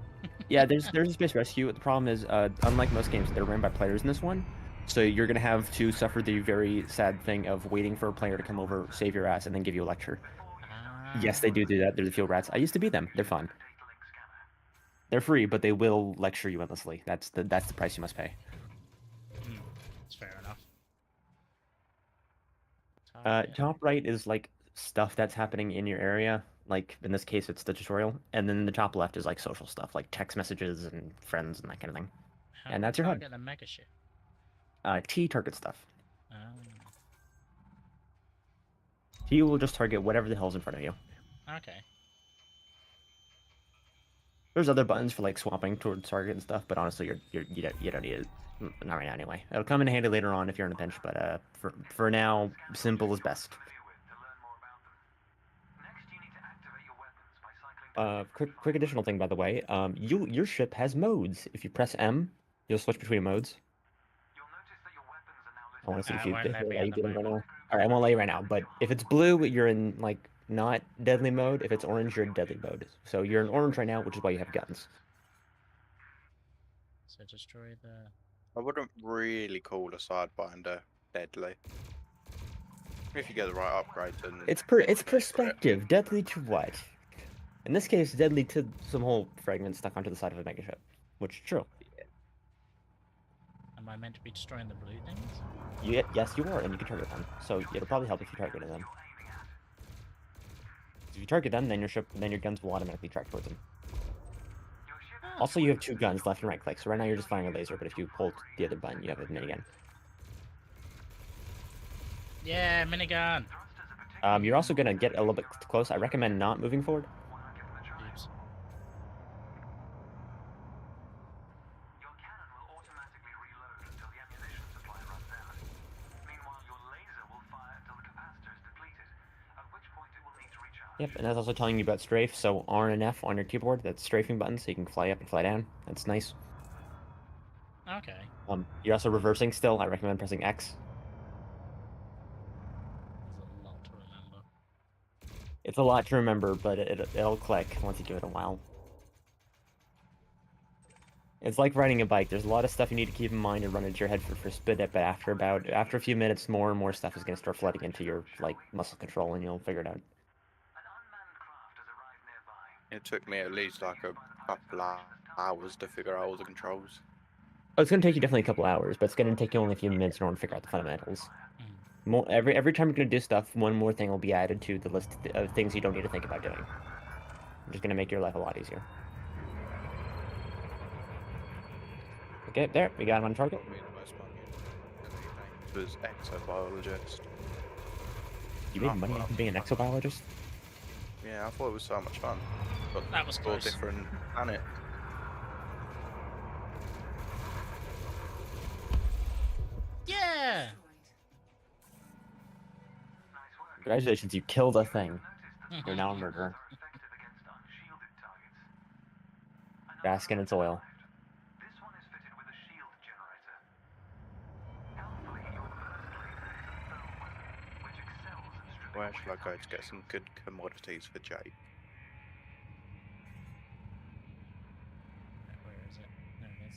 Yeah, there's a space rescue. The problem is, unlike most games, they're ran by players in this one. So you're gonna have to suffer the very sad thing of waiting for a player to come over, save your ass, and then give you a lecture. Yes, they do that. They're the field rats. I used to be them. They're fun. They're free, but they will lecture you endlessly. That's the price you must pay. That's fair enough. Top right is like stuff that's happening in your area. Like in this case, it's the tutorial, and then the top left is like social stuff, like text messages and friends and that kind of thing. And that's your HUD. The mega ship. T target stuff. T will just target whatever the hell's in front of you. Okay. There's other buttons for like swapping towards target and stuff, but honestly, you don't need it. Not right now, anyway. It'll come in handy later on if you're in a pinch, but for now, simple is best. Quick additional thing, by the way. Your ship has modes. If you press M, you'll switch between modes. I want to see if you. won't let me Are at you the getting right now? moment. All right, I won't let you right now. But if it's blue, you're in like not deadly mode. If it's orange, you're in deadly mode. So you're in orange right now, which is why you have guns. So destroy the. I wouldn't really call a Sidewinder deadly. If you get the right upgrades and... It's perspective. Deadly to what? In this case, deadly to some whole fragment stuck onto the side of a mega ship, which is true. Am I meant to be destroying the blue things? Yes, you are, and you can target them. So it'll probably help if you target them. If you target them, then your guns will automatically track towards them. Also, you have 2 guns, left and right click. So right now you're just firing a laser, but if you hold the other button, you have a minigun. Yeah, minigun. You're also gonna get a little bit close. I recommend not moving forward. Oops. Yep, and that's also telling you about strafe. So R and F on your keyboard, that's strafing buttons, so you can fly up and fly down. That's nice. Okay. You're also reversing still. I recommend pressing X. There's a lot to remember. It's a lot to remember, but it'll click once you give it a while. It's like riding a bike. There's a lot of stuff you need to keep in mind and run into your head for spin it, but after a few minutes, more and more stuff is going to start flooding into your like muscle control, and you'll figure it out. It took me at least like a couple of hours to figure out all the controls. Oh, it's going to take you definitely a couple hours, but it's going to take you only a few minutes in order to figure out the fundamentals. Every time you're going to do stuff, one more thing will be added to the list of things you don't need to think about doing. Which is going to make your life a lot easier. Okay, there, we got him on target. Was exobiologist. You made money from being an exobiologist? Yeah, I thought it was so much fun. But that was four close. different planets. Yeah! Congratulations, you killed a thing. You're now a murderer. Bask in its oil. Where should I go to get some good commodities for Jake? Where is it? There it is.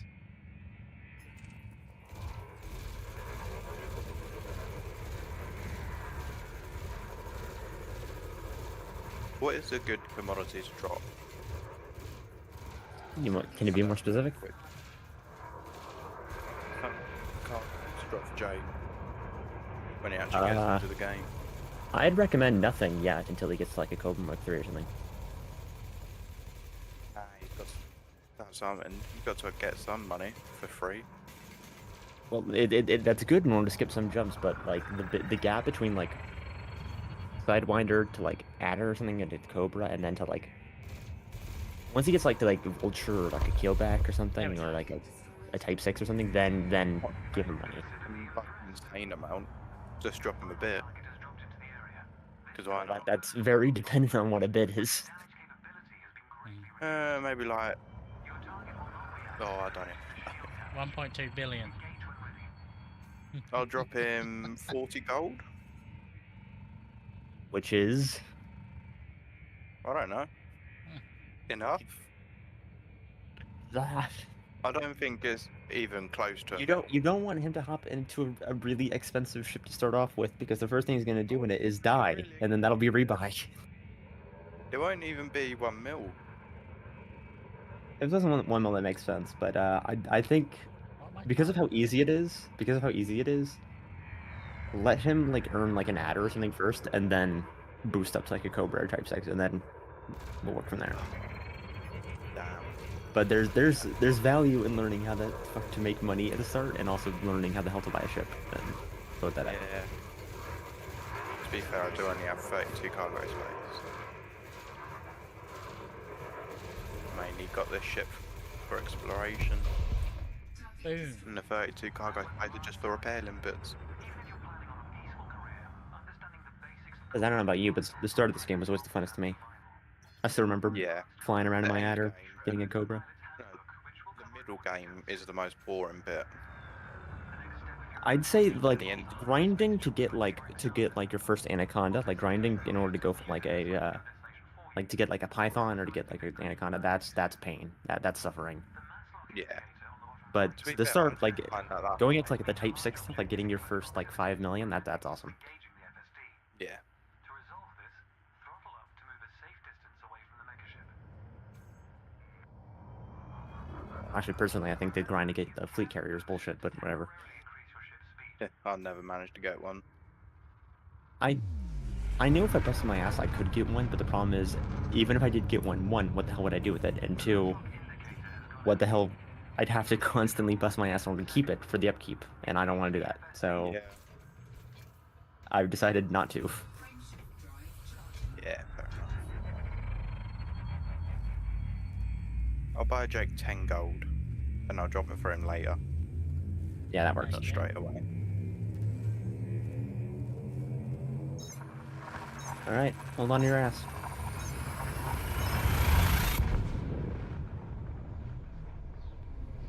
What is a good commodity to drop? Can you be more specific? Can't drop for Jake when he actually gets into the game. I'd recommend nothing yet until he gets like a Cobra Mark 3 or something. He's got that's something. You've got to get some money for free. Well, that's good in order to skip some jumps, but like the gap between like Sidewinder to like Adder or something into Cobra, and then to like once he gets like to like Vulture or like a Keelback or something, or like a Type 6 or something, then give him money. Insane amount. Just drop him a bit. Because why not? That's very dependent on what a bid is. Maybe like... Oh, I don't know. 1.2 billion. I'll drop him 40 gold. Which is? I don't know. Enough? That. I don't think it's even close to... You don't want him to hop into a really expensive ship to start off with, because the first thing he's going to do in it is die, and then that'll be rebuy. It won't even be 1 mil. If it doesn't 1 mil, that makes sense, but I think because of how easy it is, let him like earn like an Adder or something first, and then boost up to like a Cobra or Type 6, and then we'll work from there. But there's value in learning how to make money at the start, and also learning how the hell to buy a ship and load that out. Yeah. To be fair, I do only have 32 cargo space. mainly got this ship for exploration. Boom. And the 32 cargo space are just for repair limpets. Because I don't know about you, but the start of this game was always the funnest to me. I still remember Yeah. flying around in The my end adder, game, getting a Cobra. No, the middle game is the most boring bit. I'd say like the end. grinding to get like your first anaconda, like grinding in order to go from like a like to get like a python or to get like an anaconda. That's pain. That's suffering. Yeah. But To be the fair, start I like didn't find that that going hard. into like the Type 6 stuff, like getting your first like 5 million. That's awesome. Yeah. Actually, personally, I think the grind to get the fleet carrier is bullshit, but whatever. I never managed to get one. I knew if I busted my ass, I could get one, but the problem is, even if I did get one, what the hell would I do with it? And two, what the hell? I'd have to constantly bust my ass in order to keep it for the upkeep, and I don't want to do that. So Yeah. I've decided not to. Yeah, fair enough. I'll buy Jake 10 gold, and I'll drop it for him later. Yeah, that works. Not straight away. All right, hold on to your ass.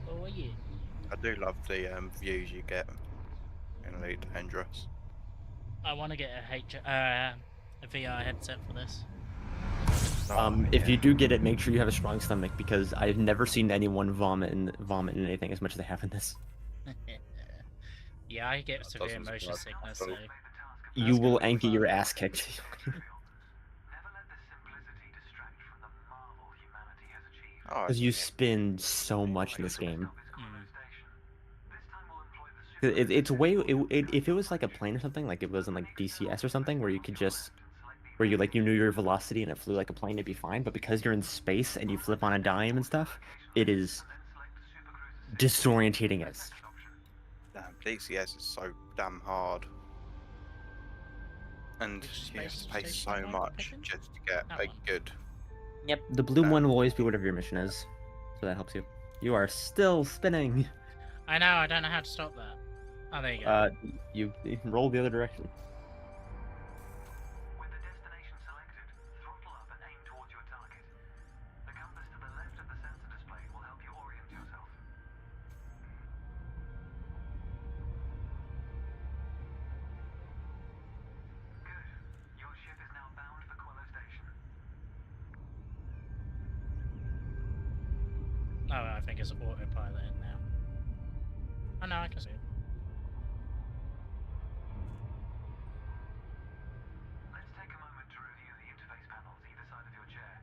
Oh yeah. I do love the views you get in Elite Dangerous. I want to get a VR headset for this. If you do get it, make sure you have a strong stomach because I've never seen anyone vomit in anything as much as they have in this. Yeah, I get That severe doesn't motion surprise me sickness, at so all. You will and get your ass kicked. Oh, Because you spin so much in this game. It's way if it was like a plane or something, like it was in like DCS or something, where you could just where you knew your velocity and it flew like a plane, it'd be fine. But because you're in space and you flip on a dime and stuff, it is disorientating as. Damn, DCS is so damn hard. And you have to pay so much just to get a good. Yep, the blue one will always be whatever your mission is, so that helps you. You are still spinning. I know. I don't know how to stop that. Oh, there you go. You roll the other direction. Oh, I think it's autopilot in now. Oh no, I can see it. Let's take a moment to review the interface panels either side of your chair.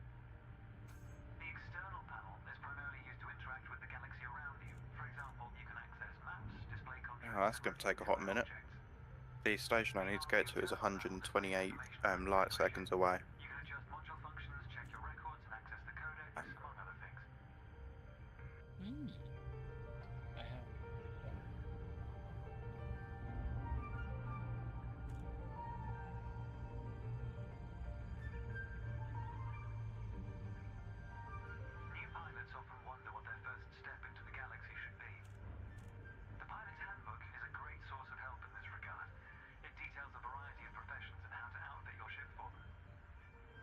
The external panel is primarily used to interact with the galaxy around you. For example, you can access maps, display content. Oh, that's going to take a hot minute. The station I need to get to is 128 light seconds away. You can adjust module functions, check your records, and access the codex, among other things. I have. New pilots often wonder what their first step into the galaxy should be. The Pilot's Handbook is a great source of help in this regard. It details a variety of professions and how to outfit your ship for them.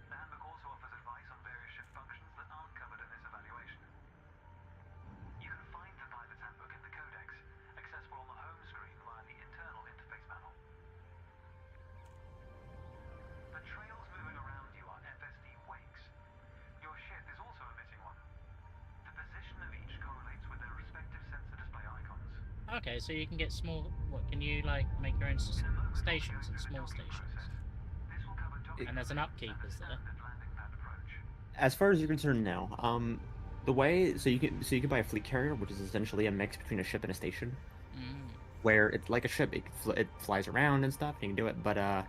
The handbook also offers advice on various ship functions that aren't covered in this evaluation. You can find the Pilot's Handbook in the Codex, accessible on the home screen via the internal interface panel. The trails moving around you are FSD wakes. Your ship is also emitting one. The position of each correlates with their respective sensor display icons. Okay, so you can get small. What can you make your own stations and small stations? And there's an upkeep, is there? As far as you're concerned now, the way you can buy a fleet carrier, which is essentially a mix between a ship and a station, where it's like a ship. It flies around and stuff. You can do it, but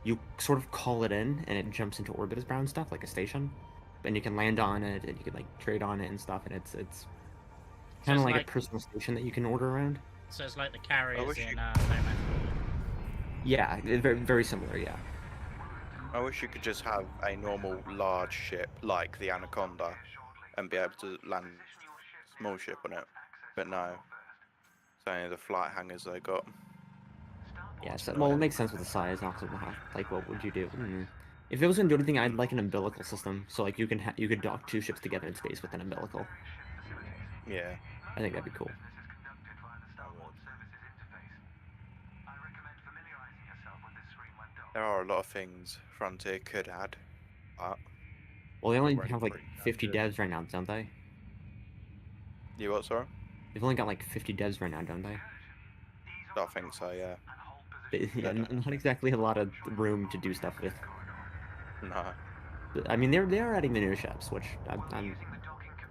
you sort of call it in, and it jumps into orbit as brown stuff, like a station. And you can land on it, and you can trade on it and stuff. And it's kind of like a personal station that you can order around. So it's like the carriers wish in you- No Man's Sky. Yeah, very very similar. Yeah. I wish you could just have a normal large ship like the Anaconda, and be able to land small ship on it. But no, it's only the flight hangars they got. Yeah, so, well, it makes sense with the size. Also, like, what would you do? If it was gonna do anything, I'd like an umbilical system. So like you could dock 2 ships together in space with an umbilical. Yeah. I think that'd be cool. There are a lot of things Frontier could add, but Well, they only already have like pretty 50 good. devs right now, don't they? You what, sorry? They've only got like 50 devs right now, don't they? I think so, yeah. Yeah, not exactly a lot of room to do stuff with. No. I mean, they are adding the new ships, which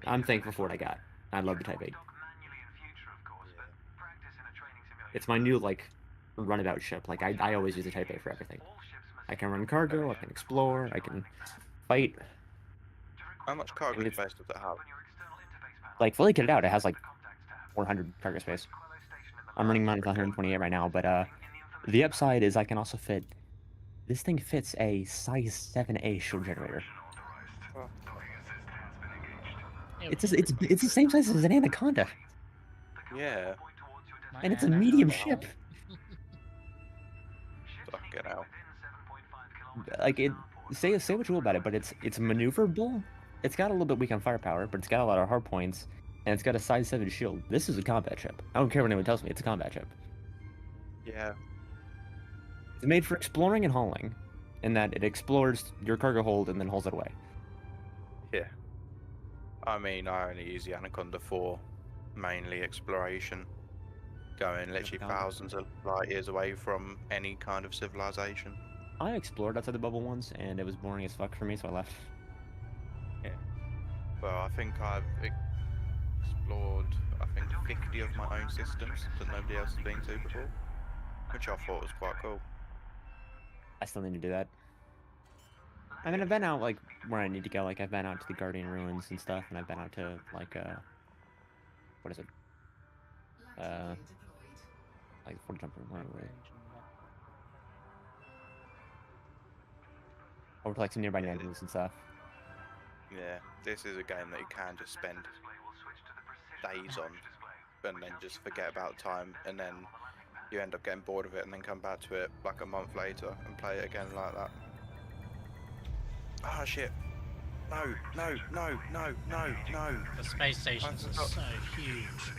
I'm thankful for what I got. I love the Type 8. It's my new like runabout ship. Like I always use the Type 8 for everything. I can run cargo, I can explore, I can fight. How much cargo space does it have? Like fully kitted out, it has like 400 cargo space. I'm running mine with 128 right now, but the upside is I can also fit. This thing fits a size 7A shield generator. Oh. It's the same size as an Anaconda. Yeah. And it's a medium ship. Fucking hell. Like say what you will about it, but it's maneuverable. It's got a little bit weak on firepower, but it's got a lot of hard points, and it's got a size 7 shield. This is a combat ship. I don't care what anyone tells me. It's a combat ship. Yeah. It's made for exploring and hauling, in that it explores your cargo hold and then hauls it away. Yeah. I mean, I only use the Anaconda for mainly exploration. Going literally thousands of light years away from any kind of civilization. I explored outside the bubble once, and it was boring as fuck for me, so I left. Yeah. Well, I think I've explored, 50 of my own systems that nobody else has been to before, which I thought was quite cool. I still need to do that. I mean, I've been out, like, where I need to go. Like, I've been out to the Guardian Ruins and stuff, and I've been out to, like, what is it? Like, Fort Jumper, where were we? Over to, like, some nearby neighborhoods and stuff. Yeah, this is a game that you can just spend days on, and then just forget about time, and then you end up getting bored of it, and then come back to it, like, a month later, and play it again like that. Ah, shit. No. The space stations are so huge.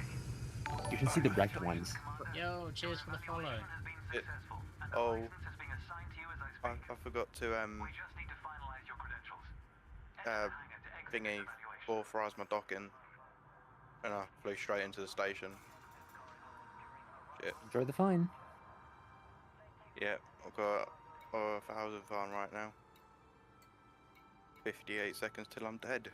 You can see the wrecked ones. Yo, cheers for the follow. I forgot to thingy authorize my docking, and I flew straight into the station. Shit. Enjoy the fine. Yeah, I've got 1,000 farm right now. 58 seconds till I'm dead.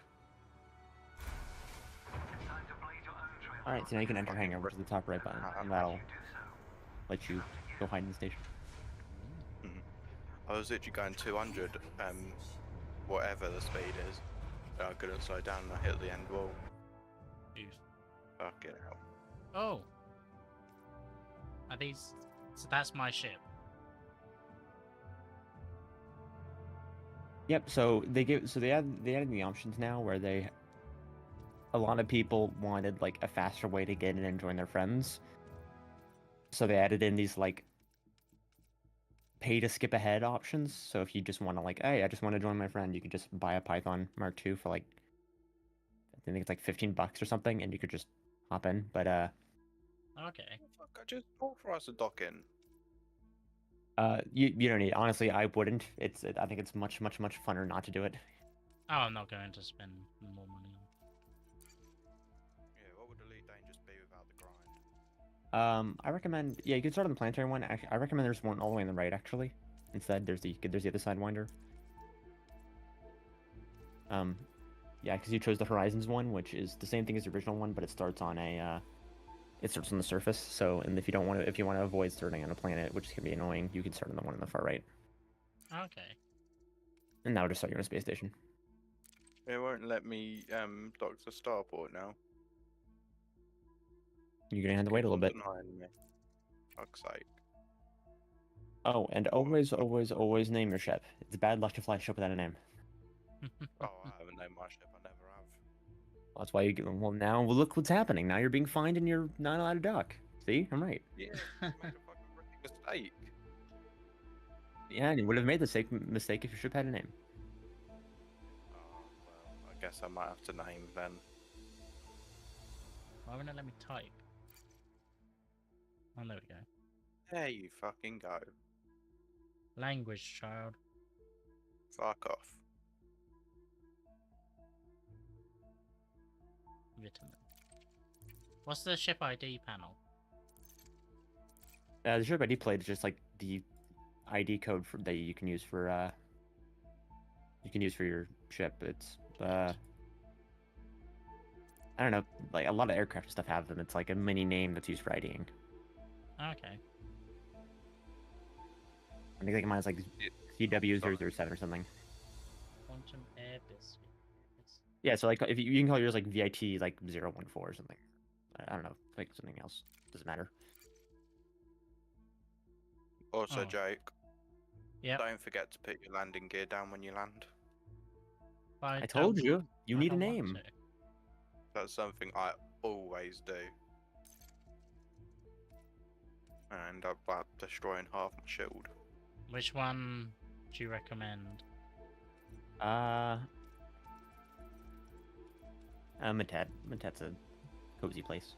Alright, so now you can enter hangar, which is the top right button, and that'll let you go hide in the station. I was literally going 200, whatever the speed is. I couldn't slow down and I hit the end wall. Jeez. Fucking hell. Oh. Are these... So that's my ship. Yep, so they added the options now where a lot of people wanted like a faster way to get in and join their friends. So they added in these like pay to skip ahead options. So if you just want to like, hey, I just want to join my friend, you could just buy a Python Mark II for like, I think it's like $15 or something, and you could just hop in. But Okay. Fuck, I just authorized the docking. you don't need. Honestly, I wouldn't. I think it's much funner not to do it. Oh, I'm not going to spend more money on. Yeah, what would Elite Dangerous be without the grind? I recommend. Yeah, you can start on the planetary one. Actually, I recommend there's one all the way on the right. Actually, instead there's the other Sidewinder. Yeah, because you chose the Horizons one, which is the same thing as the original one, but it starts on a. It starts on the surface. So, and if you want to avoid starting on a planet, which can be annoying, you can start on the one on the far right. Okay. And now just start you on a space station. It won't let me dock to Starport now. You're gonna have to wait a little bit. Fuck's sake. Oh, and always name your ship. It's bad luck to fly a ship without a name. Oh, I haven't named my ship. I never have. That's why you get. Well, now look what's happening. Now you're being fined and you're not allowed to dock. See, I'm right. Yeah, you made a fucking rookie mistake. Yeah, and you would have made the mistake if your ship had a name. Oh, well, I guess I might have to name then. Why wouldn't it let me type? Oh, there we go. There you fucking go. Language, child. Fuck off. Vitamin. What's the ship ID panel? The ship ID plate is just like the ID code that you can use for your ship. It's I don't know, like a lot of aircraft stuff have them. It's like a mini name that's used for IDing. Okay. I think mine's like CW007 or something. Quantum Air Biscuit. Yeah, so like if you can call yours like VIT like 014 or something. I don't know, like something else. Doesn't matter. Also, Oh. Jake. Yeah. Don't forget to put your landing gear down when you land. I told you, you need a name. That's something I always do. And I end up like destroying half my shield. Which one do you recommend? Mentat. Mentat's a cozy place.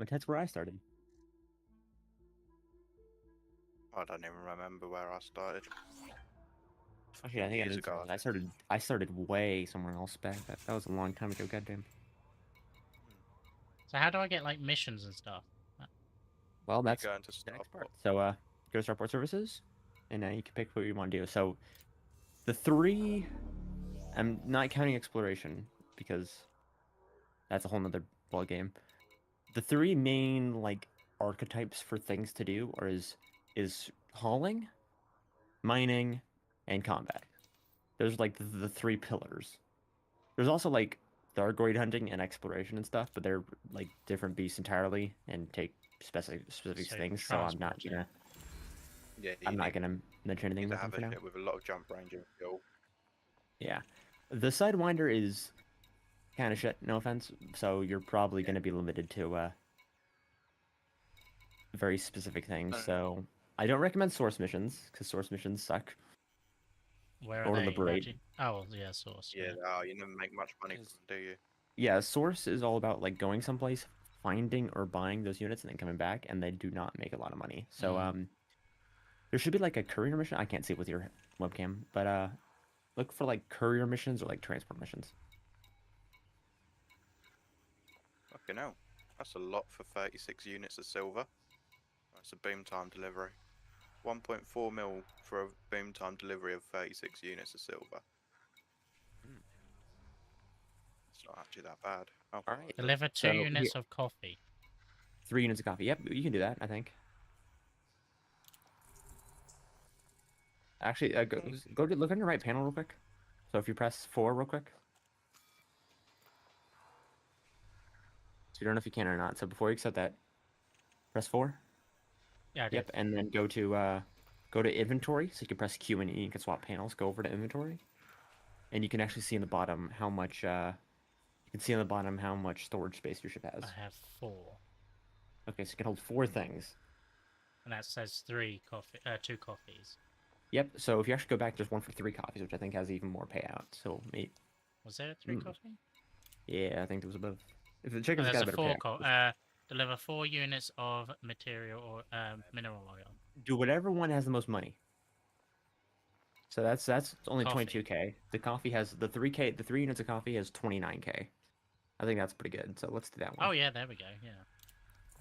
Mentat's where I started. I don't even remember where I started. Actually, I think Years ago. I started way somewhere else back. That was a long time ago. Goddamn. So how do I get like missions and stuff? Well, that's go into the next Starport. part. So, go to Starport Services, and you can pick what you want to do. So, the three, I'm not counting exploration because that's a whole nother ball game. The three main like archetypes for things to do is hauling, mining, and combat. Those are like the three pillars. There's also like Thargoid hunting and exploration and stuff, but they're like different beasts entirely and take specific So things. So I'm not transporting. gonna Yeah, I'm not gonna mention anything need to about them have for a now. ship with a lot of jump range and fuel. Yeah, the Sidewinder is kind of shit. No offense. So you're probably gonna be limited to very specific things. So I don't recommend source missions because source missions suck. Where Or are they? liberate. Actually? Oh, well, yeah, source. Yeah, you never make much money from them, do you? Yeah, source is all about like going someplace, finding or buying those units, and then coming back, and they do not make a lot of money. So there should be like a courier mission. I can't see it with your webcam, but look for like courier missions or like transport missions. Fucking hell. That's a lot for 36 units of silver. That's a boom time delivery. 1.4 mil for a boom time delivery of 36 units of silver. It's not actually that bad. Oh, Alright. Deliver 2 So, units of coffee. 3 units of coffee. Yep, you can do that. I think. Actually, go to look on your right panel real quick. So if you press 4 real quick. So you don't know if you can or not. So before you accept that, press 4. Yeah, I did. Yep, and then go to inventory. So you can press Q and E. You can swap panels. Go over to inventory, and you can actually see in the bottom how much. You can see on the bottom how much storage space your ship has. I have 4. Okay, so you can hold 4 things. And that says 2 coffees. Yep. So if you actually go back, there's one for 3 coffees, which I think has even more payout. So maybe. Was there a 3 coffee? Yeah, I think there was above. If the Oh, chicken's there's got a a better 4 payout. deliver 4 units of material or mineral oil. Do whatever one has the most money. So that's only Coffee. 22k. The coffee has the 3k. The 3 units of coffee has 29k. I think that's pretty good. So let's do that one. Oh yeah, there we go. Yeah,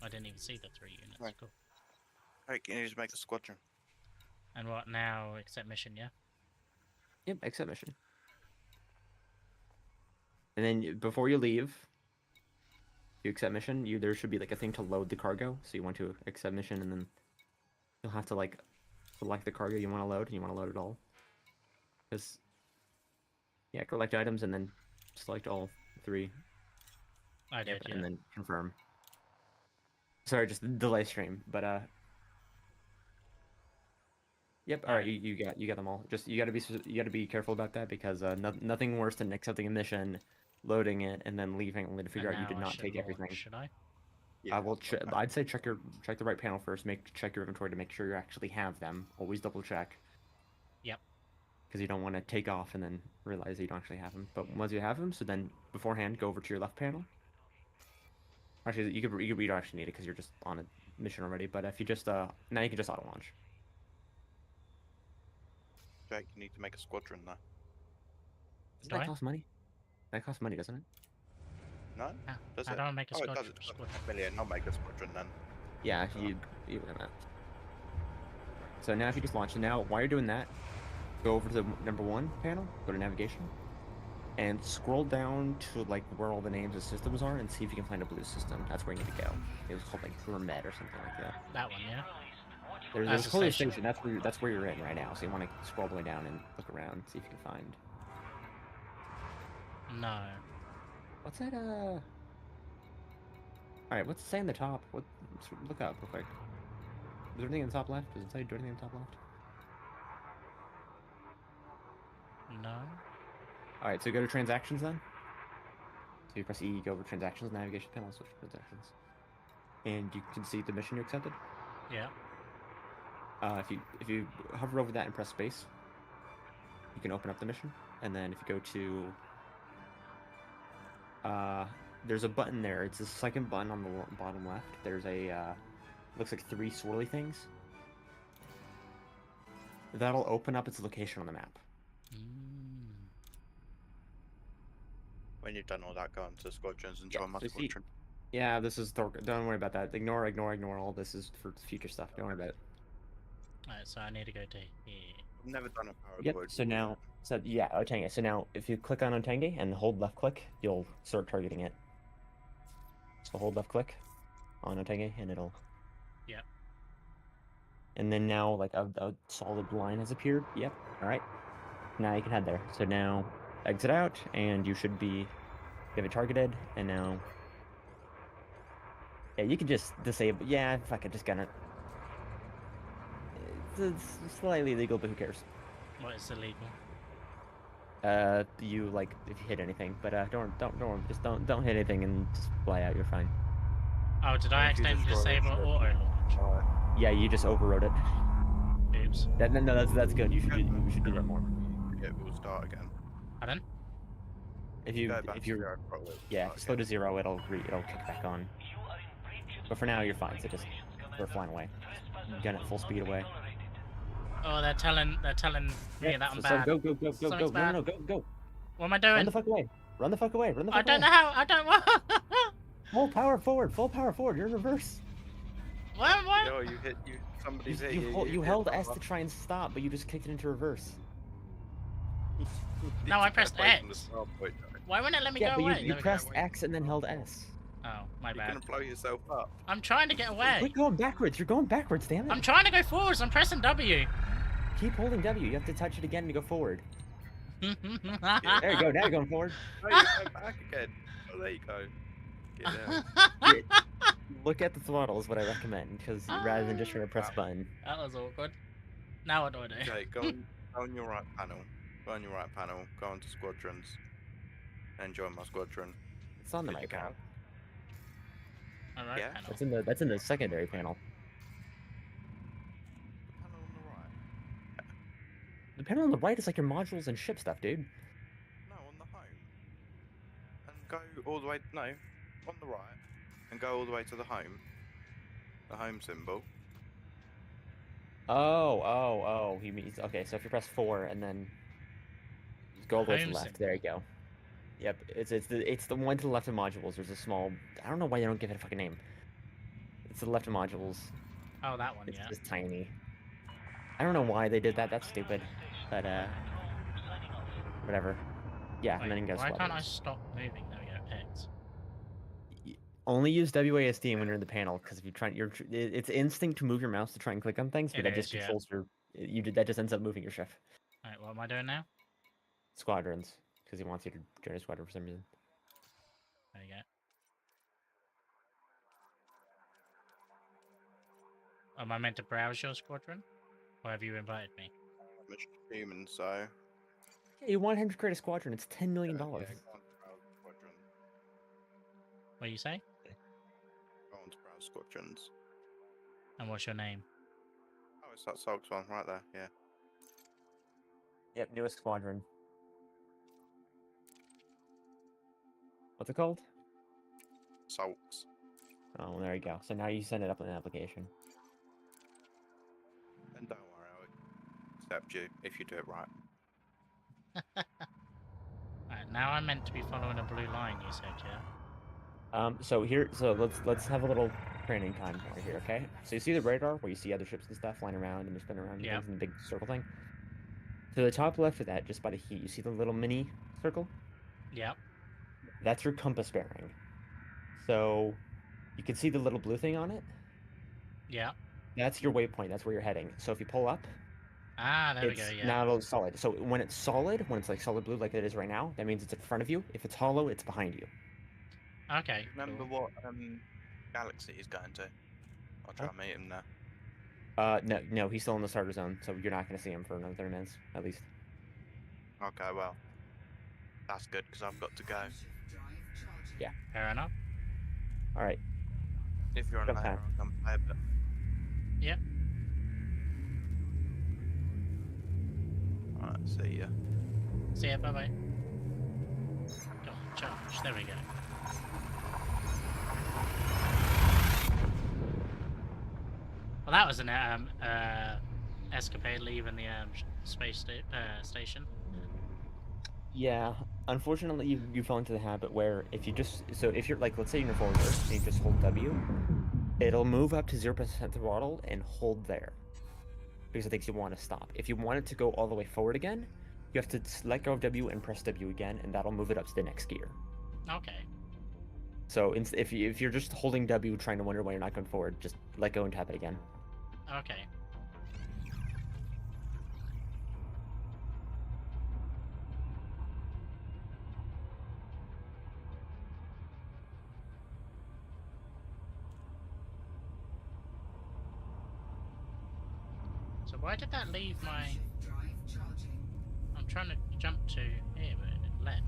I didn't even see the 3 units. Right. Cool. Hey, can you just make a squadron? And what now? Accept mission, yeah. Yep, accept mission. And then before you leave, you accept mission. There should be like a thing to load the cargo. So you want to accept mission, and then you'll have to like select the cargo you want to load, and you want to load it all. Because yeah, collect items and then select all 3. I did, yeah. And then confirm. Sorry, just delay stream, but Yep. All right, you got them all. Just you got to be careful about that because nothing worse than accepting a mission, loading it, and then leaving only to figure And out you did now I not should take launch, everything. should I? Well, I'd say check the right panel first. Check your inventory to make sure you actually have them. Always double check. Yep. Because you don't want to take off and then realize that you don't actually have them. But once you have them, so then beforehand, go over to your left panel. Actually, you don't actually need it because you're just on a mission already. But if you just now you can just auto launch. Jake, you need to make a squadron though. Doesn't that cost money? That costs money, doesn't it? No? Does I it? don't make a oh, squadron. it does. $1 million. I'll make a squadron then. Yeah, you look at that. So now if you just launch it now, while you're doing that, go over to the number 1 panel, go to navigation, and scroll down to like where all the names of systems are and see if you can find a blue system. That's where you need to go. It was called like Gourmet or something like that. That one, yeah. There's a closest station. That's where you're in right now. So you want to scroll the way down and look around, see if you can find. No. What's that? All right. What's it say in the top? Look up real quick. Is there anything in the top left? Does it tell you to do anything in the top left? No. All right. So go to transactions then. So you press E, go over transactions, navigation panel, switch to transactions, and you can see the mission you accepted. Yeah. If you hover over that and press space, you can open up the mission, and then if you go to there's a button there. It's the second button on the bottom left. There's a looks like 3 swirly things. That'll open up its location on the map. When you've done all that, go into squadrons and join my so squadron. Yeah, this is Thor. Don't worry about that. Ignore all this is for future stuff. Don't worry about it. Alright, so I need to go to here. I've never done a power Yep. quad. So now, Otenge. So now, if you click on Otenge and hold left click, you'll start targeting it. So hold left click on Otenge, and it'll. Yep. And then now, like a solid line has appeared. Yep. All right. Now you can head there. So now, exit out, and you should be. You have it targeted, and now. Yeah, you can just disable. Yeah, if I could just gonna. It's slightly illegal, but who cares? What is illegal? You like if you hit anything, but don't just don't hit anything and just fly out. You're fine. Oh, did I accidentally disable auto launch? Yeah, you just overrode it. Oops. No, that's good. You should do that more. Yeah, we'll start again. Pardon? If you're slow to 0, it'll kick back on. But for now, you're fine. So just we're flying away. Gun at full speed away. Oh, they're telling me that I'm bad. So go. Something's bad. No, go. What am I doing? Run the fuck away. I don't know how. I don't want. Full power forward. You're in reverse. What? No, somebody's hit you. You held S to try and stop, but you just kicked it into reverse. No, I pressed X. Why wouldn't it let me go away? You pressed X and then held S. Oh, my bad. You're gonna blow yourself up. I'm trying to get away. Quit going backwards. You're going backwards, damn it. I'm trying to go forwards. I'm pressing W. Keep holding W. You have to touch it again to go forward. There you go. Now you're going forward. Oh, you go back again. Oh, there you go. Get out. Look at the throttle is what I recommend, because rather than just trying to press a button. That was awkward. Now what do I do? Okay, go on your right panel. Go on your right panel. Go onto squadrons. And join my squadron. It's on the right panel. Alright, Yeah. panel. That's in the secondary panel. Panel on the right. The panel on the right is like your modules and ship stuff, dude. No, on the home. And go all the way. No, on the right. And go all the way to the home. The home symbol. Oh. He means okay. So if you press 4 and then go all the way to the left, there you go. Yep, it's the one to the left of modules. There's a small. I don't know why they don't give it a fucking name. It's to the left of modules. Oh, that one, It's yeah. just tiny. I don't know why they did that. That's stupid. But whatever. Yeah, and then you can go Why squadrons. can't I stop moving? There we go. X. Only use WASD when you're in the panel, because if you try, it's instinct to move your mouse to try and click on things, but that just controls that just ends up moving your ship. Alright, what am I doing now? Squadrons, because he wants you to join a squadron for some reason. There you go. Am I meant to browse your squadron? Or have you invited me? I'm a human, so. Yeah, you want him to create a squadron. It's $10 million. Yeah, go on to browse squadron. What do you say? Go on to browse squadrons. And what's your name? Oh, it's that Sulks one right there. Yeah. Yep, newest squadron. What's it called? Sulks. Oh, well, there you go. So now you send it up in an application. And don't worry, I'll accept you if you do it right. Alright, now I'm meant to be following a blue line, you said, yeah? So let's have a little training time right here, okay? So you see the radar where you see other ships and stuff flying around and they're spinning around Yeah. in the big circle thing? To the top left of that, just by the heat, you see the little mini circle? Yep. That's your compass bearing. So you can see the little blue thing on it? Yeah. That's your waypoint. That's where you're heading. So if you pull up, Ah, there we go, it's yeah. now solid. So when it's solid, when it's like solid blue like it is right now, that means it's in front of you. If it's hollow, it's behind you. Okay. Remember cool. what galaxy he's going to? I'll try and meet him there. No, he's still in the starter zone, so you're not going to see him for another 30 minutes, at least. Okay, well. That's good, because I've got to go. Yeah. Fair enough. Alright. If you're on Jump later, time. I'll come play a bit. Yep. Alright, see ya. See ya, bye-bye. Go on, charge. There we go. Well, that was an escapade leaving the station. Yeah, unfortunately, you fell into the habit where if you're like, let's say you're in forward burst and you just hold W, it'll move up to 0% throttle and hold there because it thinks you want to stop. If you want it to go all the way forward again, you have to let go of W and press W again, and that'll move it up to the next gear. Okay. So if you're just holding W trying to wonder why you're not going forward, just let go and tap it again. Okay. So why did that leave my... I'm trying to jump to here, but it left.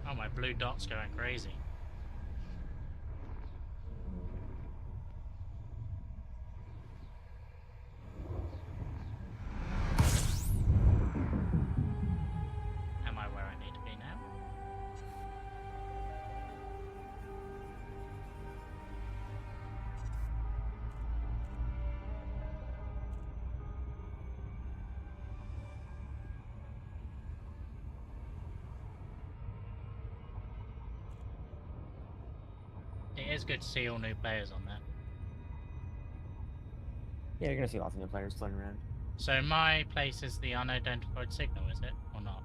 Oh, my blue dot's going crazy. Am I where I need to be now? It is good to see all new players on there. Yeah, you're gonna see lots of new players floating around. So my place is the unidentified signal, is it? Or not?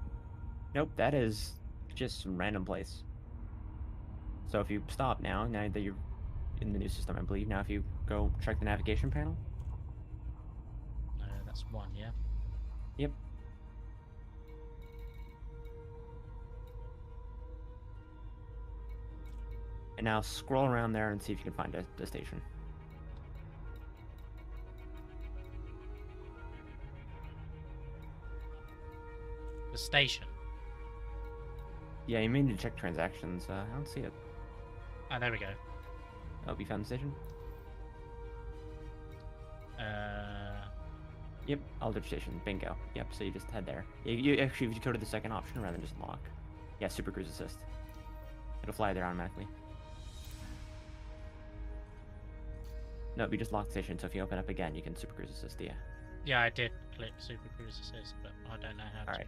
Nope, that is just some random place. So if you stop now that you're in the new system, I believe, now if you go check the navigation panel. No, that's one, yeah? Yep. And now scroll around there and see if you can find the station. The station. Yeah, you may need to check transactions. I don't see it. Oh, there we go. Oh, you found the station? Yep, Aldrich Station. Bingo. Yep, so you just head there. You actually, if you go to the second option rather than just lock. Yeah, Super Cruise Assist. It'll fly there automatically. No, you just lock the station, so if you open up again, you can Super Cruise Assist, yeah. Yeah, I did click Super Cruise Assist, but I don't know how to. Alright.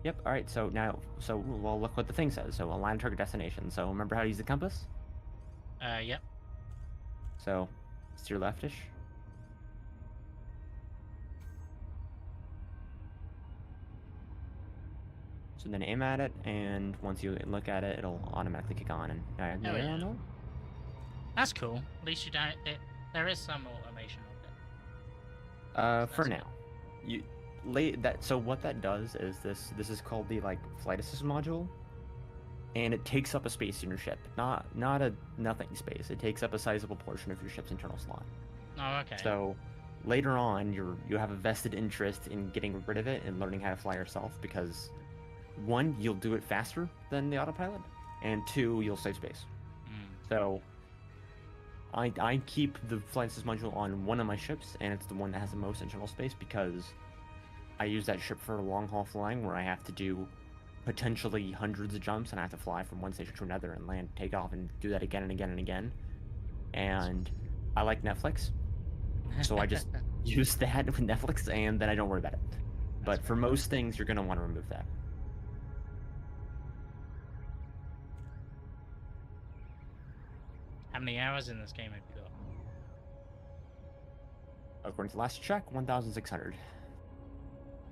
Yep, alright, so now, well, look what the thing says. So, align target destination. So, remember how to use the compass? Yep. So, steer leftish. So then aim at it, and once you look at it, it'll automatically kick on. And Oh, yeah. That's cool. At least you don't. There is some automation of it. For That's now, you so what that does is this is called the like flight assist module, and it takes up a space in your ship, not a nothing space. It takes up a sizable portion of your ship's internal slot. Oh, okay. So later on, you have a vested interest in getting rid of it and learning how to fly yourself because one, you'll do it faster than the autopilot, and two, you'll save space. So I keep the flight assist module on one of my ships, and it's the one that has the most internal space because I use that ship for long haul flying where I have to do potentially hundreds of jumps and I have to fly from one station to another and land, take off, and do that again and again and again. And I like Netflix, so I just use that with Netflix, and then I don't worry about it. But for most things, you're going to want to remove that. How many hours in this game have you got? According to last check, 1,600.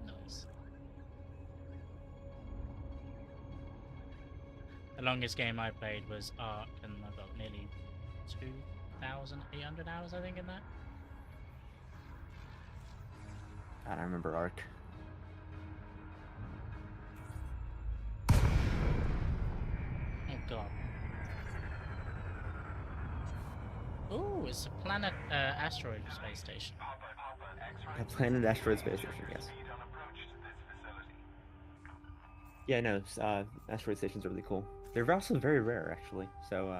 Nice. The longest game I played was Ark, and I got nearly 2,800 hours, I think, in that. I don't remember Ark. Oh god. Ooh, it's a planet asteroid space station. A planet asteroid space station, yes. Yeah, no, asteroid stations are really cool. They're also very rare, actually. So,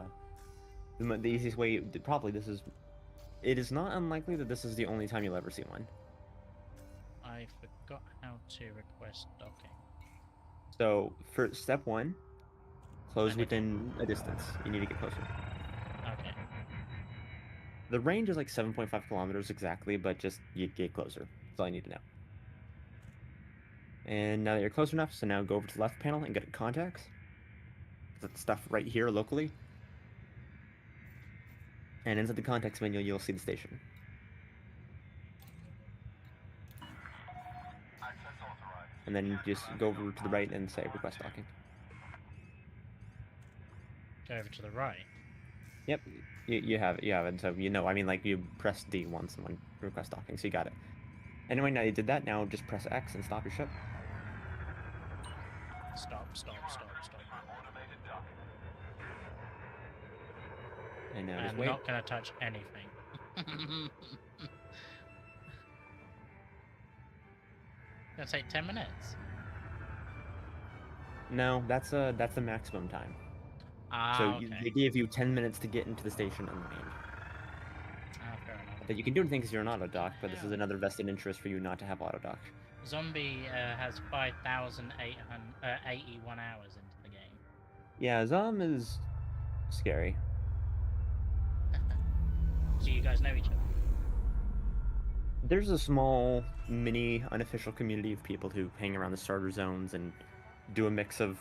the easiest way, it is not unlikely that this is the only time you'll ever see one. I forgot how to request docking. So, for step one, close within a distance. You need to get closer. Okay. The range is like 7.5 kilometers exactly, but just you get closer. That's all you need to know. And now that you're close enough, so now go over to the left panel and go to contacts. That's stuff right here locally. And inside the contacts menu, you'll see the station. And then just go over to the right and say request docking. Go over to the right. Yep, you have it. So I mean, like you press D once and request docking, so you got it. Anyway, now you did that. Now just press X and stop your ship. Stop. And now just I'm wait. not gonna touch anything. Gonna take 10 minutes. No, that's the maximum time. So Okay. they gave you 10 minutes to get into the station and land. Fair enough. That you can do anything because you're on auto dock, but this is another vested interest for you not to have auto dock. Zombie has 5,881 hours into the game. Yeah, Zom is scary. So you guys know each other? There's a small, mini, unofficial community of people who hang around the starter zones and do a mix of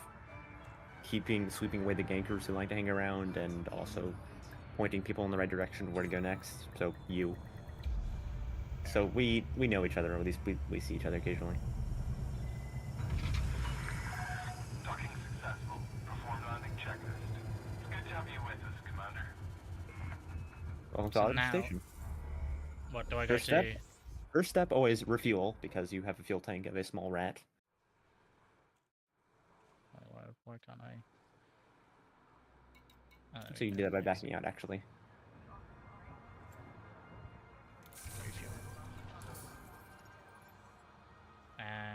sweeping away the gankers who like to hang around and also pointing people in the right direction where to go next. So we know each other, or at least we see each other occasionally. Docking successful. Perform landing checklist. It's good to have you with us, Commander. Welcome to So auto now- station. What do I go to? First step, always refuel, because you have a fuel tank of a small rat. Why can't I? Oh, there So we you can go. do that by backing out, actually. Refuel.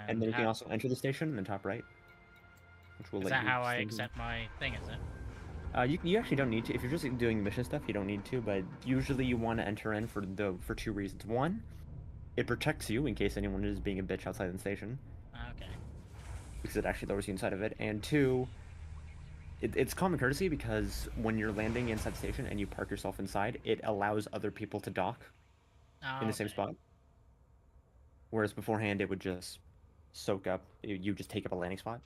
And then you can also enter the station in the top right, which will Is let that you how I send- accept my thing, is it? You actually don't need to. If you're just doing mission stuff, you don't need to, but usually you want to enter in for two reasons. One, it protects you in case anyone is being a bitch outside the station, Okay. because it actually lowers you inside of it. And two, it's common courtesy because when you're landing inside the station and you park yourself inside, it allows other people to dock Oh, in the same spot. Whereas beforehand, it would just soak up. You just take up a landing spot.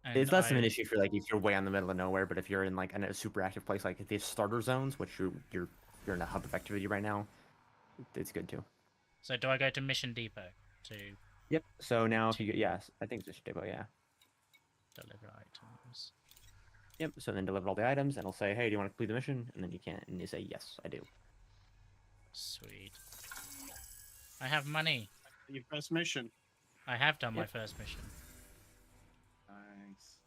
And It's less of an issue if you're way in the middle of nowhere, but if you're in like a super active place like these starter zones, which you're in a hub of activity right now, it's good too. So do I go to Mission Depot to Yep. So now if you yes, I think it's Mission Depot, yeah. deliver items? Yep. So then deliver all the items, and it'll say, "Hey, do you want to complete the mission?" And then you can, and you say, "Yes, I do." Sweet. I have money. Your first mission. I have done my Yep. first mission. Nice.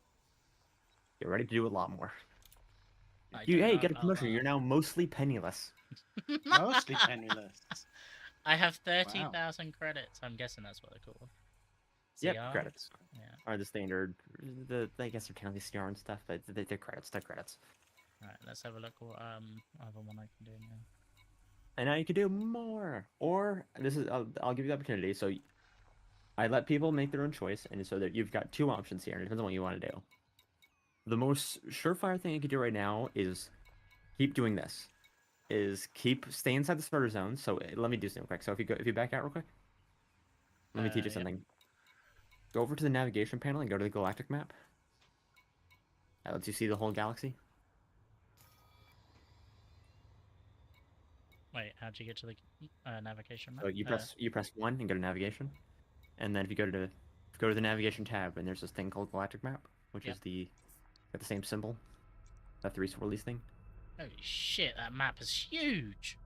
You're ready to do a lot more. I You, don't hey, know get a about promotion. that. You're now mostly penniless. Mostly penniless. I have 30,000 credits. I'm guessing that's what they're called. Yep, CR? credits. Yeah. Are the standard. I guess they're technically CR and stuff, but they're credits. They're credits. Alright, let's have a look what other one I can do now. And now you can do more. Or this is I'll give you the opportunity. So I let people make their own choice, and so that you've got two options here. And it depends on what you want to do. The most surefire thing you can do right now is keep doing this. Is stay inside the starter zone. So let me do something quick. So if you back out real quick, let me teach you Yep. something. Go over to the navigation panel and go to the galactic map. That lets you see the whole galaxy. Wait, how'd you get to the navigation map? So you press 1 and go to navigation, and then if you go to the navigation tab, and there's this thing called galactic map, which Yep. is got the same symbol, that the recent release thing. Holy shit, that map is huge!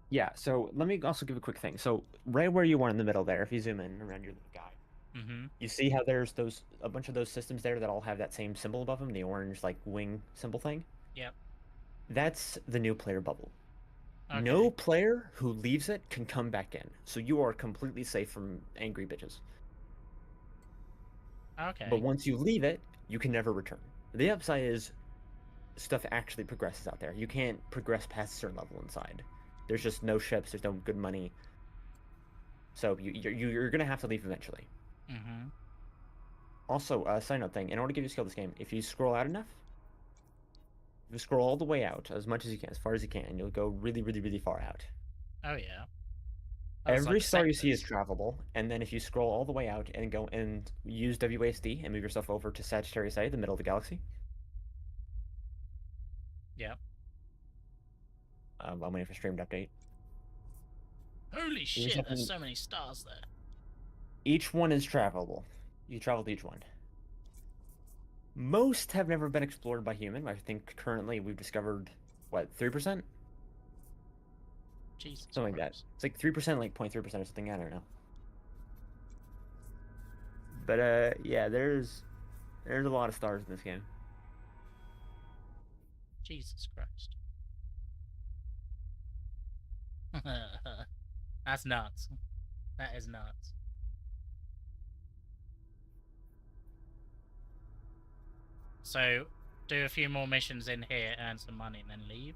Yeah. So let me also give a quick thing. So right where you are in the middle there, if you zoom in around your little guy, Mm-hmm. you see how there's a bunch of those systems there that all have that same symbol above them, the orange like wing symbol thing. Yep. That's the new player bubble. Okay. No player who leaves it can come back in, so you are completely safe from angry bitches. Okay. But once you leave it, you can never return. The upside is stuff actually progresses out there. You can't progress past a certain level inside. There's just no ships. There's no good money. So you're gonna have to leave eventually. Mm-hmm. Also, side note thing: in order to give you skill this game, if you scroll out enough, if you scroll all the way out as much as you can, as far as you can, you'll go really, really, really far out. Oh yeah. That's Every like star you see is sectors. travelable, and then if you scroll all the way out and go and use WASD and move yourself over to Sagittarius A, the middle of the galaxy. Yep. I'm waiting for stream to update. Holy shit, yourself there's in- so many stars there. Each one is travelable. You travel to each one. Most have never been explored by human. I think currently we've discovered, what, 3%? Jesus. Something like that. It's like 3%, like 0.3% or something. I don't know. But yeah, there's a lot of stars in this game. Jesus Christ. That's nuts. That is nuts. So, do a few more missions in here, earn some money, and then leave?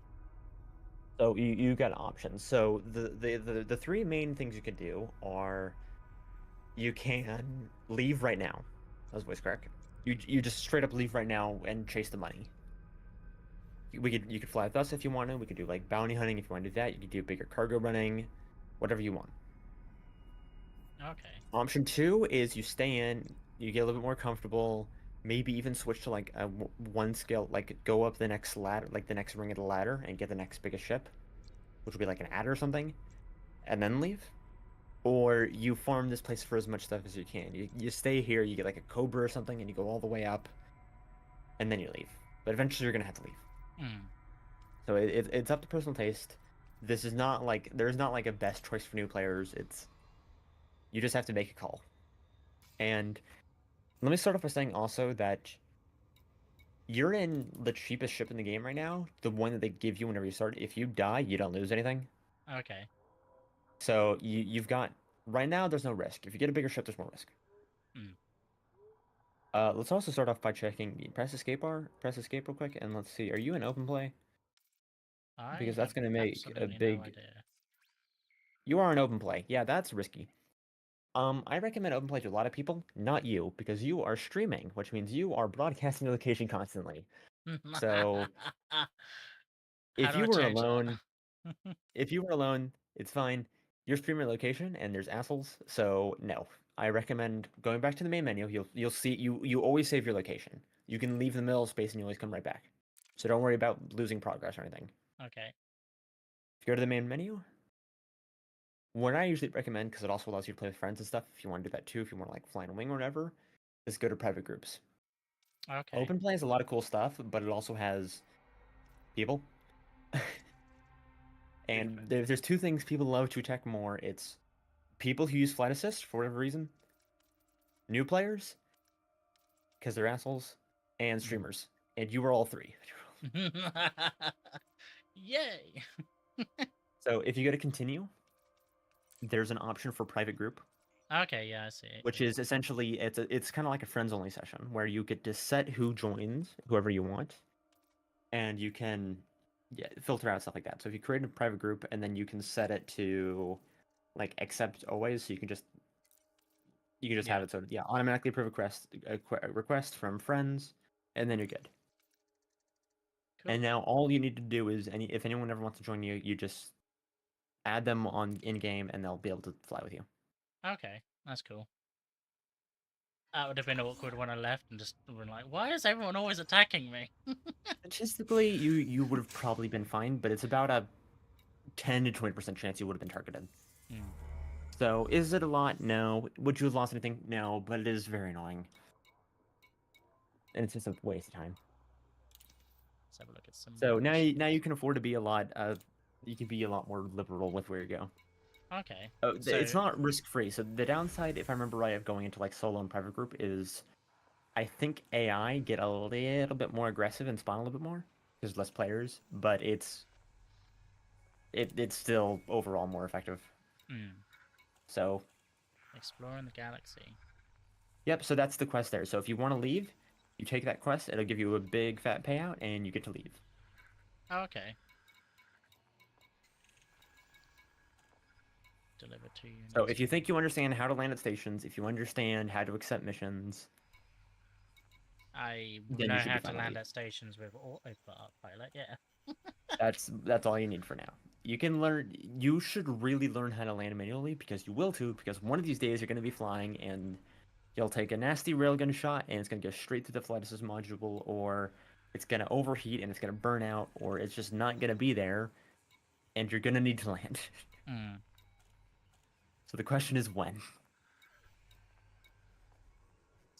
So you got options. So the three main things you can do are you can leave right now. That was voice crack. You just straight up leave right now and chase the money. You could fly with us if you want to. We could do like bounty hunting if you want to do that. You could do bigger cargo running, whatever you want. Okay. Option 2 is you stay in, you get a little bit more comfortable, maybe even switch to like a one skill, like go up the next ladder, like the next ring of the ladder, and get the next biggest ship, which would be like an adder or something, and then leave. Or you farm this place for as much stuff as you can. You stay here, you get like a Cobra or something, and you go all the way up, and then you leave. But eventually you're gonna have to leave. Hmm. So it's up to personal taste. This is not like there's not like a best choice for new players. You just have to make a call. And let me start off by saying also that you're in the cheapest ship in the game right now, the one that they give you whenever you start. If you die, you don't lose anything. Okay. So you've got right now. There's no risk. If you get a bigger ship, there's more risk. Let's also start off by checking. Press escape bar. Press escape real quick, and let's see. Are you in open play? Because that's going to make a absolutely big. no idea. You are in open play. Yeah, that's risky. I recommend open play to a lot of people, not you, because you are streaming, which means you are broadcasting your location constantly. So if do you I were change that? alone, it's fine. You're streaming location, and there's assholes. So no, I recommend going back to the main menu. You'll see you always save your location. You can leave the middle of space, and you always come right back. So don't worry about losing progress or anything. Okay. If you go to the main menu, what I usually recommend, because it also allows you to play with friends and stuff, if you want to do that too, if you want to like fly in a wing or whatever, is go to private groups. Okay. Open play has a lot of cool stuff, but it also has people. And there's two things people love to attack more. It's people who use flight assist for whatever reason, new players, because they're assholes, and streamers. And you were all three. Yay! So if you go to continue, there's an option for private group, Okay, yeah, I see it. which is essentially it's kind of like a friends only session where you get to set who joins, whoever you want, and you can filter out stuff like that. So if you create a private group and then you can set it to like accept always, so you can just have it so automatically approve a request from friends, and then you're good. And now all you need to do is if anyone ever wants to join you, you just add them on in game, and they'll be able to fly with you. Okay, that's cool. That would have been awkward when I left and just been like, why is everyone always attacking me? Statistically, you would have probably been fine, but it's about a 10 to 20% chance you would have been targeted. So is it a lot? No. Would you have lost anything? No, but it is very annoying. And it's just a waste of time. Let's have a look at some. So now you can afford to be a lot you can be a lot more liberal with where you go. Okay. It's not risk-free. So the downside, if I remember right, of going into like solo and private group is I think AI get a little bit more aggressive and spawn a little bit more. There's less players, but it's still overall more effective. So exploring the galaxy. Yep, so that's the quest there. So if you want to leave, you take that quest, it'll give you a big fat payout, and you get to leave. Oh, okay. Deliver to you. So if you think you understand how to land at stations, if you understand how to accept missions, I then know you should how be fine to to land leave. at stations with autopilot, yeah. That's all you need for now. You can learn. You should really learn how to land manually because you will too. Because one of these days you're going to be flying and you'll take a nasty railgun shot and it's going to go straight through the flight assist module, or it's going to overheat and it's going to burn out, or it's just not going to be there, and you're going to need to land. So the question is when.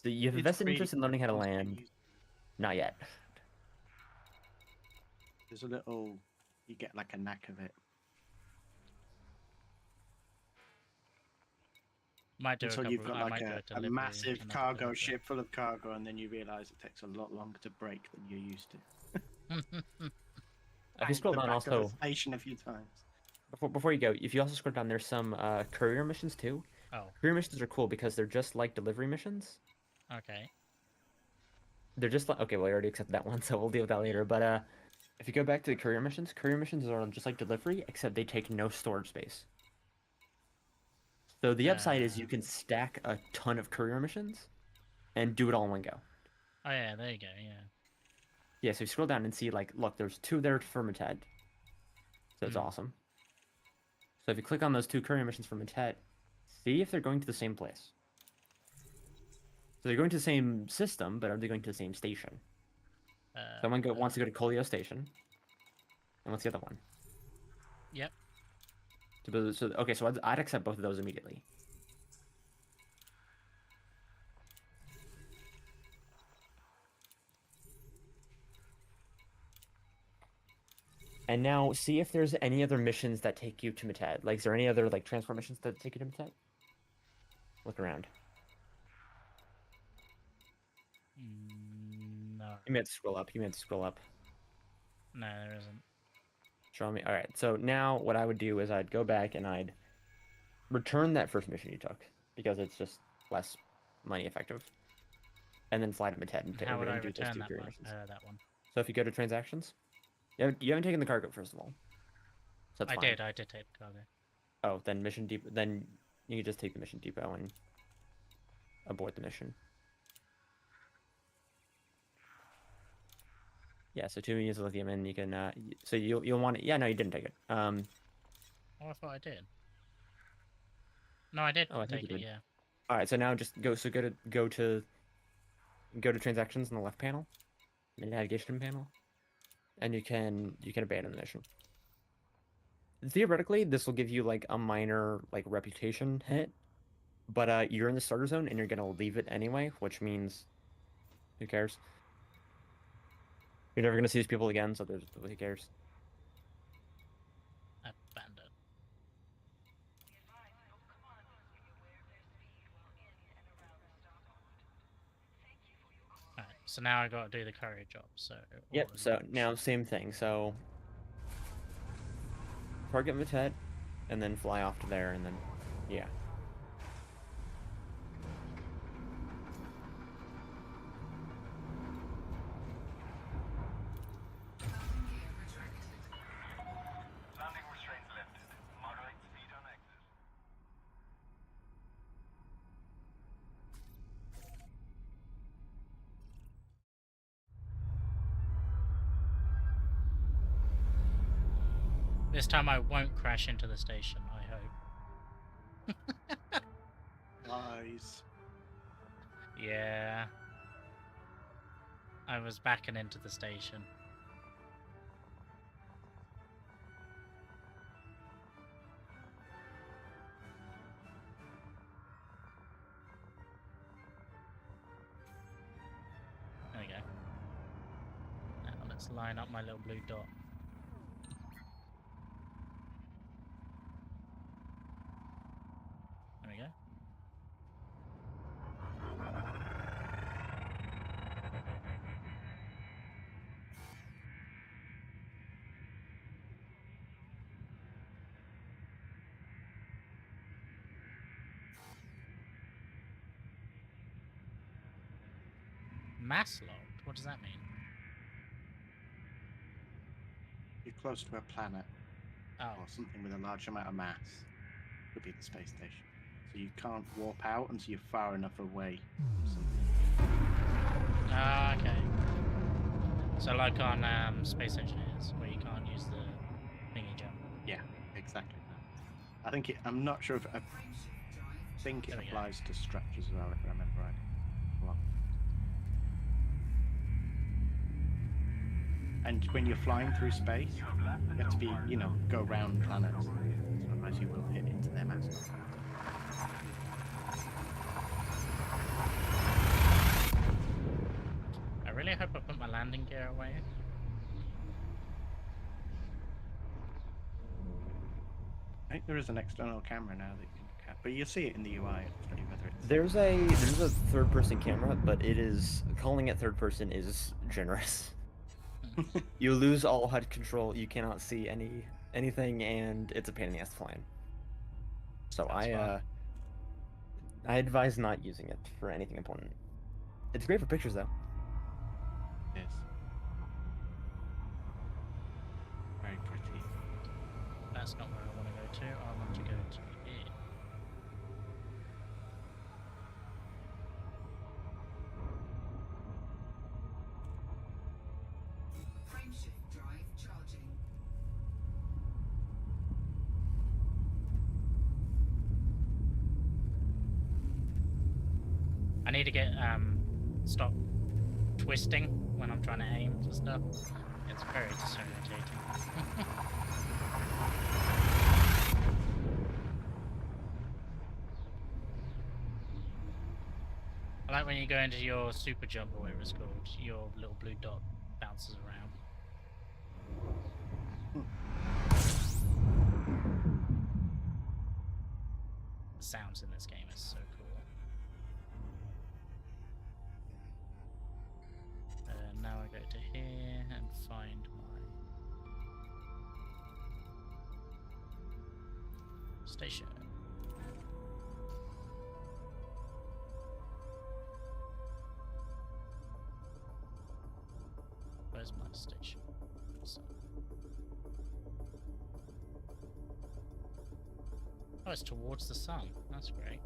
So you have a vested interest in learning how to land. Not yet. There's a little, you get like a knack of it. Might do Until a you've couple. got I like might do a delivery massive and cargo delivery. ship full of cargo, and then you realise it takes a lot longer to break than you're used to. If you scroll down, Back to the also station a few times. before you go, if you also scroll down, there's some courier missions too. Oh. Courier missions are cool because they're just like delivery missions. Okay. They're just like, okay, well, I already accepted that one, so we'll deal with that later. But if you go back to the courier missions are just like delivery, except they take no storage space. So the upside is you can stack a ton of courier missions and do it all in one go. Oh yeah, there you go. Yeah. Yeah, so you scroll down and see, like, look, there's 2 there for Matet. So it's awesome. So if you click on those 2 courier missions for Matet, see if they're going to the same place. So they're going to the same system, but are they going to the same station? Someone wants to go to Colio Station. And what's the other one? Yep. Okay, so I'd accept both of those immediately. And now see if there's any other missions that take you to Matet. Like, is there any other like transport missions that take you to Matet? Look around. No. You may have to scroll up. No, there isn't. Show me. All right. So now what I would do is I'd go back and I'd return that first mission you took because it's just less money effective, and then fly to Matet and How would I do those return 2 that courier one? missions. That one. So if you go to transactions, you haven't taken the cargo first of all. So that's fine. I did take the cargo. Oh, then mission depot. Then you can just take the mission depot and abort the mission. Yeah, so 2 units of lithium, and you can. So you'll want it. Yeah, no, you didn't take it. Oh, I thought I did. No, I did. Oh, I think take you it. did. Yeah. All right, so now just go. So go to transactions in the left panel, the navigation panel, and you can abandon the mission. Theoretically, this will give you like a minor like reputation hit, but you're in the starter zone and you're gonna leave it anyway, which means who cares? You're never gonna see these people again, so there's who cares? Abandoned. Alright, so now I gotta do the courier job, so... Yep. all So launch. now same thing. So target Matet, and then fly off to there, and then yeah. Landing restraints lifted. Moderate speed on exit. This time I won't crash into the station, I hope. Lies. Yeah. I was backing into the station. There we go. Now let's line up my little blue dot. There we go. Mass logged? What does that mean? You're close to a planet Oh, or something with a large amount of mass. Could be the space station. So you can't warp out until you're far enough away from something. ah, okay. So like on Space Engineers, where you can't use the thingy jump. Yeah, exactly that. I think it, I'm not sure if I think it There we go. applies to structures as well, if I remember right. Well, and when you're flying through space, you have to be, you know, go around planets. Otherwise you will hit into their mass. I really hope I put my landing gear away. I think there is an external camera now that you can look at, but you'll see it in the UI. I'll tell you whether it's... There's a third person camera, but it is calling it third person is generous. You lose all HUD control. You cannot see anything, and it's a pain in the ass to fly in. So That's I advise not using it for anything important. It's great for pictures though. It is. Very pretty. That's not where I want to go to. I want to go to here. Frameshift drive charging. I need to get stop twisting when I'm trying to aim for stuff. It's very disorientating. I like when you go into your super jump or whatever it's called, your little blue dot bounces around. The sounds in this game is so cool. Now I go to here and find my station. Where's my station? Oh, it's towards the sun. That's great.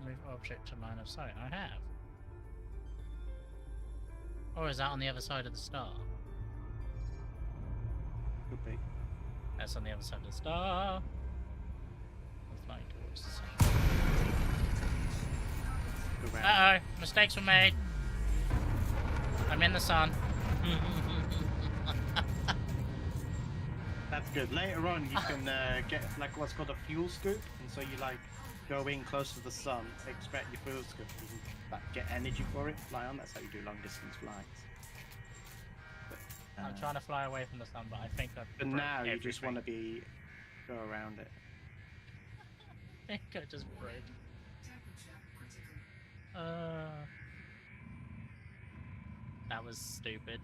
Move object to line of sight. I have. Or is that on the other side of the star? Could be. That's on the other side of the star. I'm flying towards the sun. Go round. Uh-oh! Mistakes were made! I'm in the sun. That's good. Later on, you can get like what's called a fuel scoop, and so you like go in close to the sun, extract your fuel scoop, and you can like get energy for it, fly on. That's how you do long distance flights. But, I'm trying to fly away from the sun, but I think I've. But broke now you just everything. want to go around it. I think I just broke. That was stupid.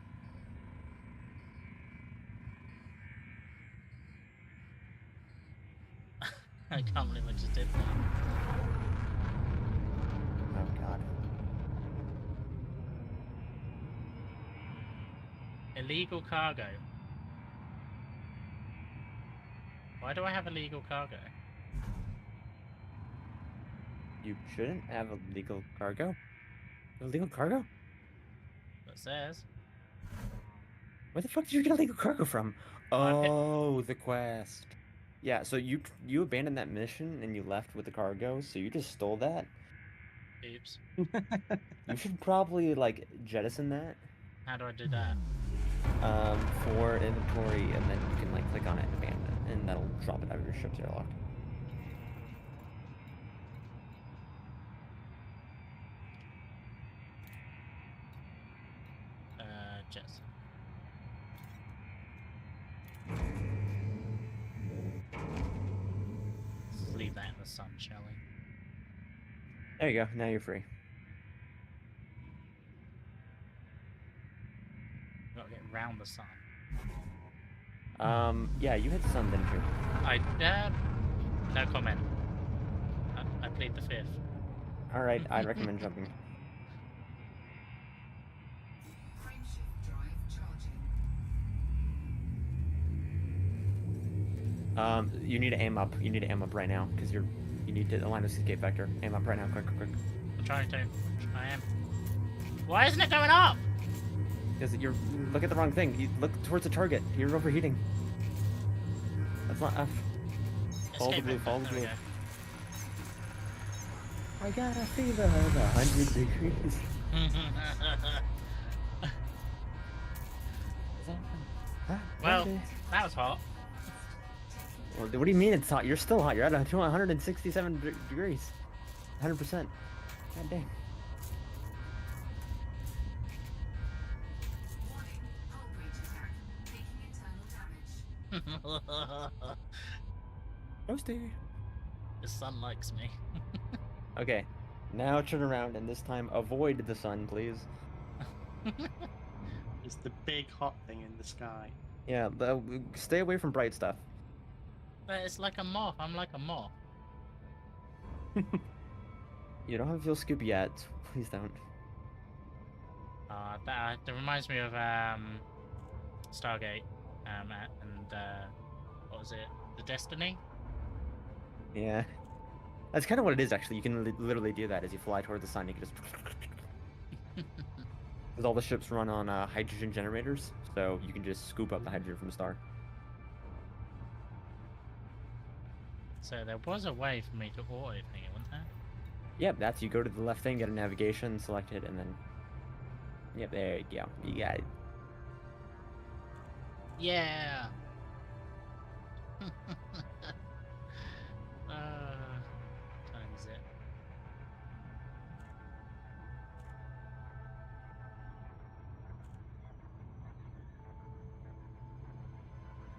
I can't believe I just did that. Oh god. Illegal cargo. Why do I have illegal cargo? You shouldn't have illegal cargo. Illegal cargo? It says. Where the fuck did you get illegal cargo from? Oh, the quest. Yeah, so you abandoned that mission and you left with the cargo, so you just stole that. Oops. You should probably like jettison that. How do I do that? For inventory, and then you can like click on it and abandon it, and that'll drop it out of your ship's airlock. Jettison. Let's leave that in the sun, shall we? There you go. Now you're free. Gotta get round the sun. Yeah, you hit the sun, didn't you? No comment. I plead the fifth. All right, I'd recommend jumping. You need to aim up. You need to aim up right now because you need to align with escape vector. Aim up right now, quick. I'm trying to. I am. Why isn't it going up? Because you're look at the wrong thing. You look towards the target. You're overheating. That's not F. Follow the blue. Follow the blue. I got a fever of 100 degrees. Well, that was hot. Well, what do you mean it's hot? You're still hot. You're at 167 degrees. 100%. God dang. Roasty. The sun likes me. Okay, now turn around and this time avoid the sun, please. It's the big hot thing in the sky. Yeah, stay away from bright stuff. But it's like a moth. I'm like a moth. You don't have a fuel scoop yet. Please don't. That reminds me of Stargate, and what was it? The Destiny. Yeah, that's kind of what it is actually. You can literally do that as you fly toward the sun. You can just because all the ships run on hydrogen generators, so you can just scoop up the hydrogen from the star. So there was a way for me to auto thing it, wasn't there? Yep, that's you go to the left thing, get a navigation, select it, and then yep, there you go. You got it. Yeah. Times it.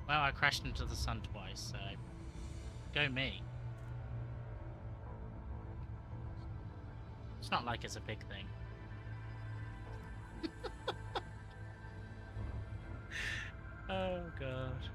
Well, I crashed into the sun twice, so go me. It's not like it's a big thing. Oh god.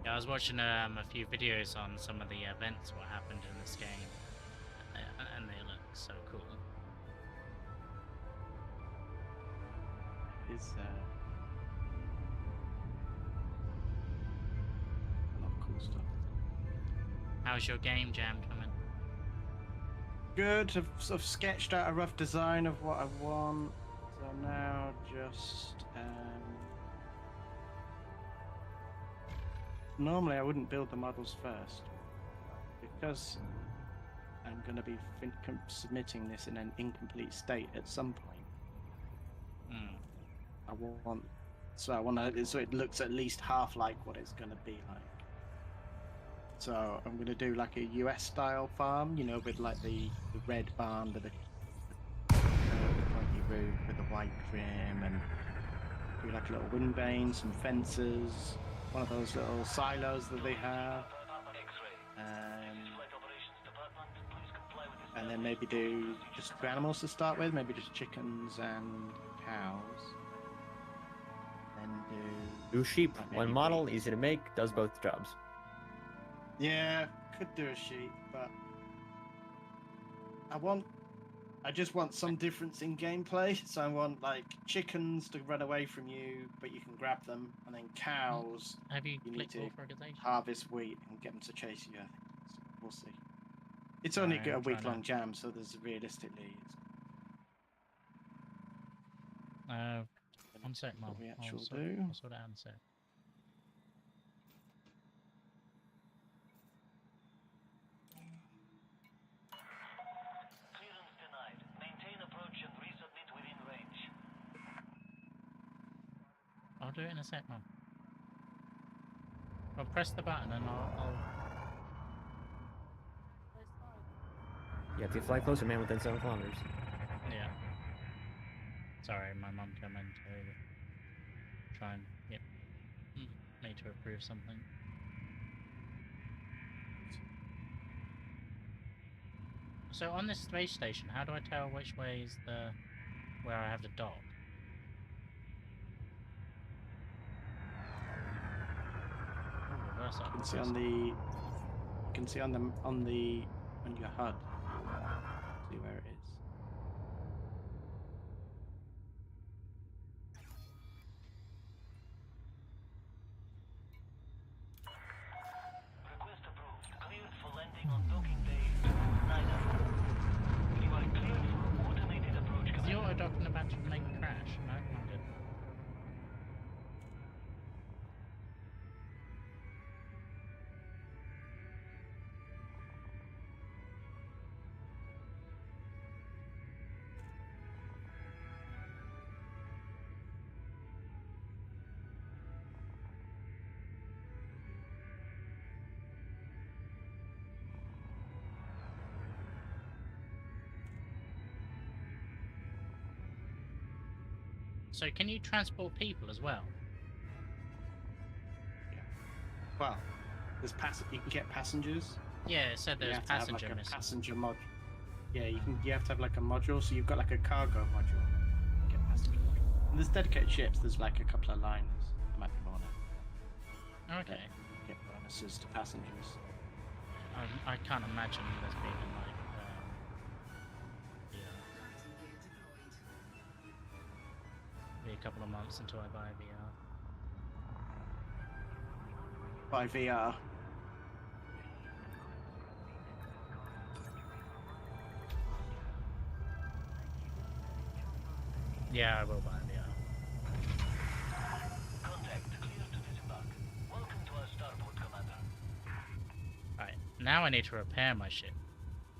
Yeah, I was watching a few videos on some of the events, what happened in this game, and they look so cool. It's a lot of cool stuff. How's your game jam coming? good. I've sort of sketched out a rough design of what I want. So now just normally I wouldn't build the models first because I'm going to be submitting this in an incomplete state at some point. I want so it looks at least half like what it's going to be like. So I'm going to do like a US style farm, you know, with like the red barn with the pointy roof with the white trim, and do like a little wind vane, some fences, one of those little silos that they have, and then maybe do just two animals to start with, maybe just chickens and cows. Then Do sheep. like One maybe model, wheat. easy to make, does both jobs. Yeah, could do a sheep, but I just want some difference in gameplay. So I want like chickens to run away from you, but you can grab them, and then cows. Have you need clicked to all for organization? harvest wheat and get them to chase you. I think so we'll see. It's only Alright, a I'm trying week-long jam, so there's realistically. One sec, Mum. What we actually I'll do. sort it out in a sec. I'll do it in a sec, Mum. I'll press the button and I'll... You have to fly closer, man, within 7 kilometers. Yeah. Sorry, my mum came in to try and get me to approve something. So on this space station, how do I tell which way is where I have to dock? Oh, reverse up, You can see reverse on up. the. You can see on your HUD. See where it is. Is the auto docking about to make a crash? No, I'm good. So can you transport people as well? Well, there's you can get passengers. Yeah, it said You there's have to have passenger like a missing. passenger mod. Yeah, you have to have like a module. So you've got like a cargo module. You get passenger module. And there's dedicated ships. There's like a couple of liners. There might be more now. Okay. You get bonuses to passengers. I can't imagine there's being like be a couple of months until I buy VR. By VR. Yeah, I will buy VR. Right, now I need to repair my ship.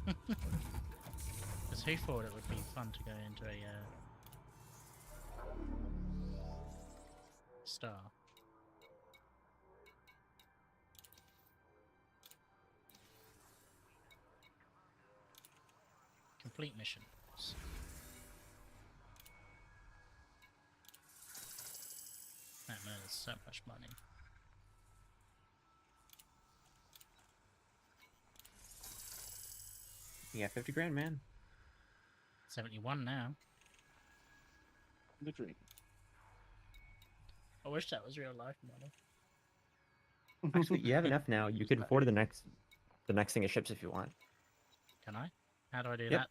Because who thought it would be fun to go into a star? Complete missions. That man is so much money. You got 50 grand, man. 71 now. The dream. I wish that was real life money. Actually, you have enough now. You could afford the next thing of ships if you want. Can I? How do I do Yep. that?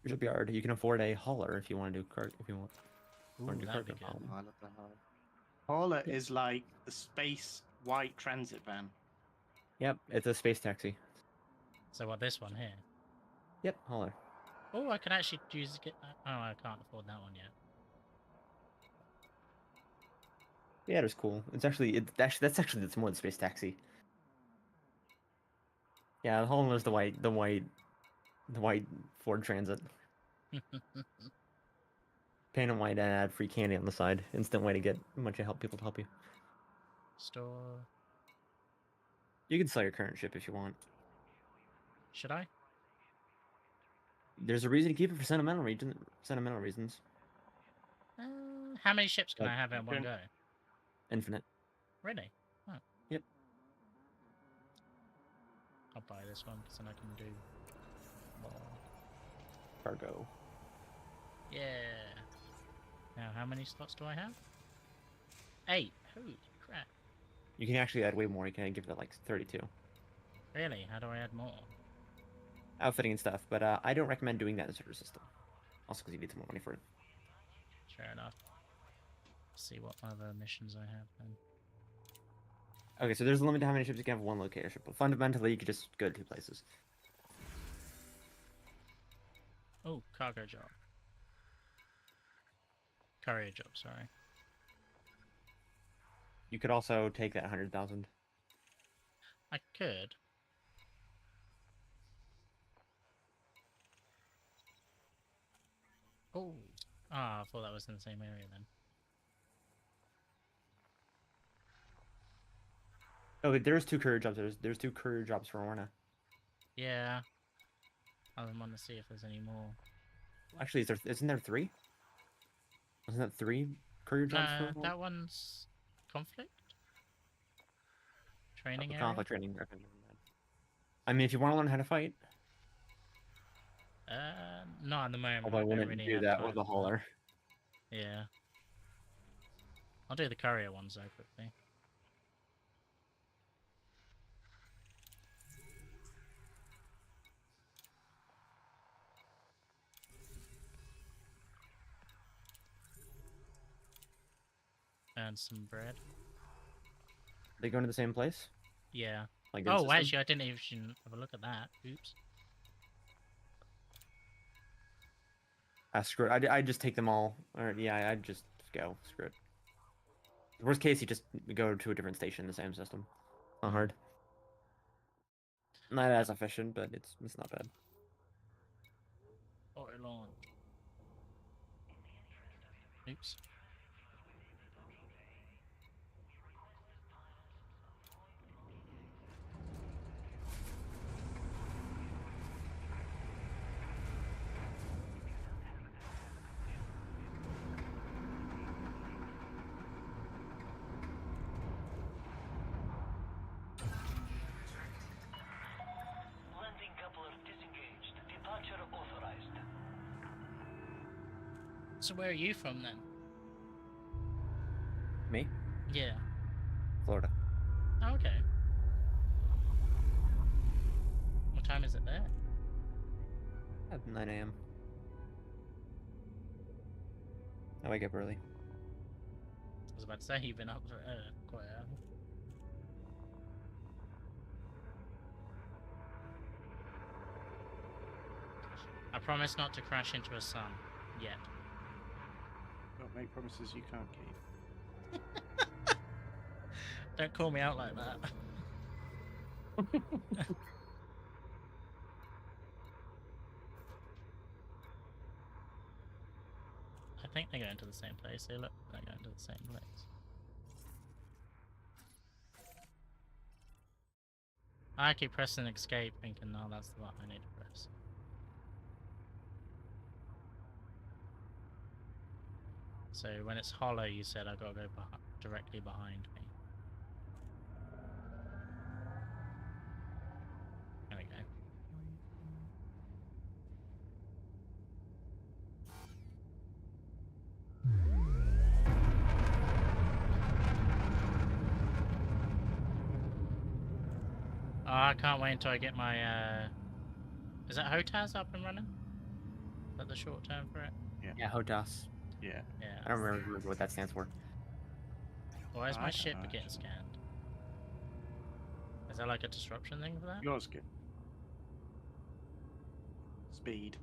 Your shipyard. You can afford a hauler if you want to do if you want. Ooh, want to do that'd be cargo good. hauling. Hauler is like the space white transit van. Yep, it's a space taxi. So what, this one here? Yep, hauler. Oh, I can actually use it. Oh, I can't afford that one yet. Yeah, it was cool. It's actually that's more than space taxi. Yeah, the hauler's the white Ford Transit. Paint and white and add free candy on the side. Instant way to get a bunch of people to help you. Store. You can sell your current ship if you want. Should I? There's a reason to keep it for sentimental reasons. How many ships can But I have in one go? Infinite. Really? Oh. Yep. I'll buy this one because then I can do more. Cargo. Yeah. Now, how many slots do I have? 8. Holy crap. You can actually add way more. You can give it like 32. Really? How do I add more? Outfitting and stuff, but I don't recommend doing that in Server System. Also because you need some more money for it. Fair enough. Let's see what other missions I have then. Okay, so there's a limit to how many ships you can have in one location, but fundamentally you could just go to 2 places. Oh, cargo job. Courier job, sorry. You could also take that 100,000. I could. Oh. Ah, I thought that was in the same area then. Okay, there's 2 courier jobs. There's 2 courier jobs for Orna. Yeah. I want to see if there's any more. Actually, isn't there 3? Wasn't that 3 courier jobs for Orna? That one's conflict? Training area? Conflict training. I mean, if you want to learn how to fight. Not at the moment. Although I wouldn't really do have that time with a for hauler. Yeah. I'll do the courier ones though quickly. And some bread. They go to the same place? Yeah. Like oh, actually, I didn't even have a look at that. Oops. Screw it. I just take them all. Or yeah, I'd just go. Screw it. Worst case, you just go to a different station in the same system. Not hard. Not as efficient, but it's not bad. Oil on. Oops. Landing coupler disengaged. Departure authorized. So where are you from then? Me? Yeah. Florida. Oh, okay. What time is it there? At 9 a.m. I wake up early. I was about to say you've been up for quite early. I promise not to crash into a sun yet. Don't make promises you can't keep. Don't call me out like that. I think they're going to the same place. They look like they're going to the same place. I keep pressing escape thinking, no, that's the button I need to press. So when it's hollow, you said I gotta go directly behind me. There we go. Oh, I can't wait until I get my, is that HOTAS up and running? Is that the short term for it? Yeah, HOTAS. Yeah. Yeah. I don't remember what that stands for. Why is I my don't ship know, getting actually. scanned? Is there like a disruption thing for that? Yours good. Speed.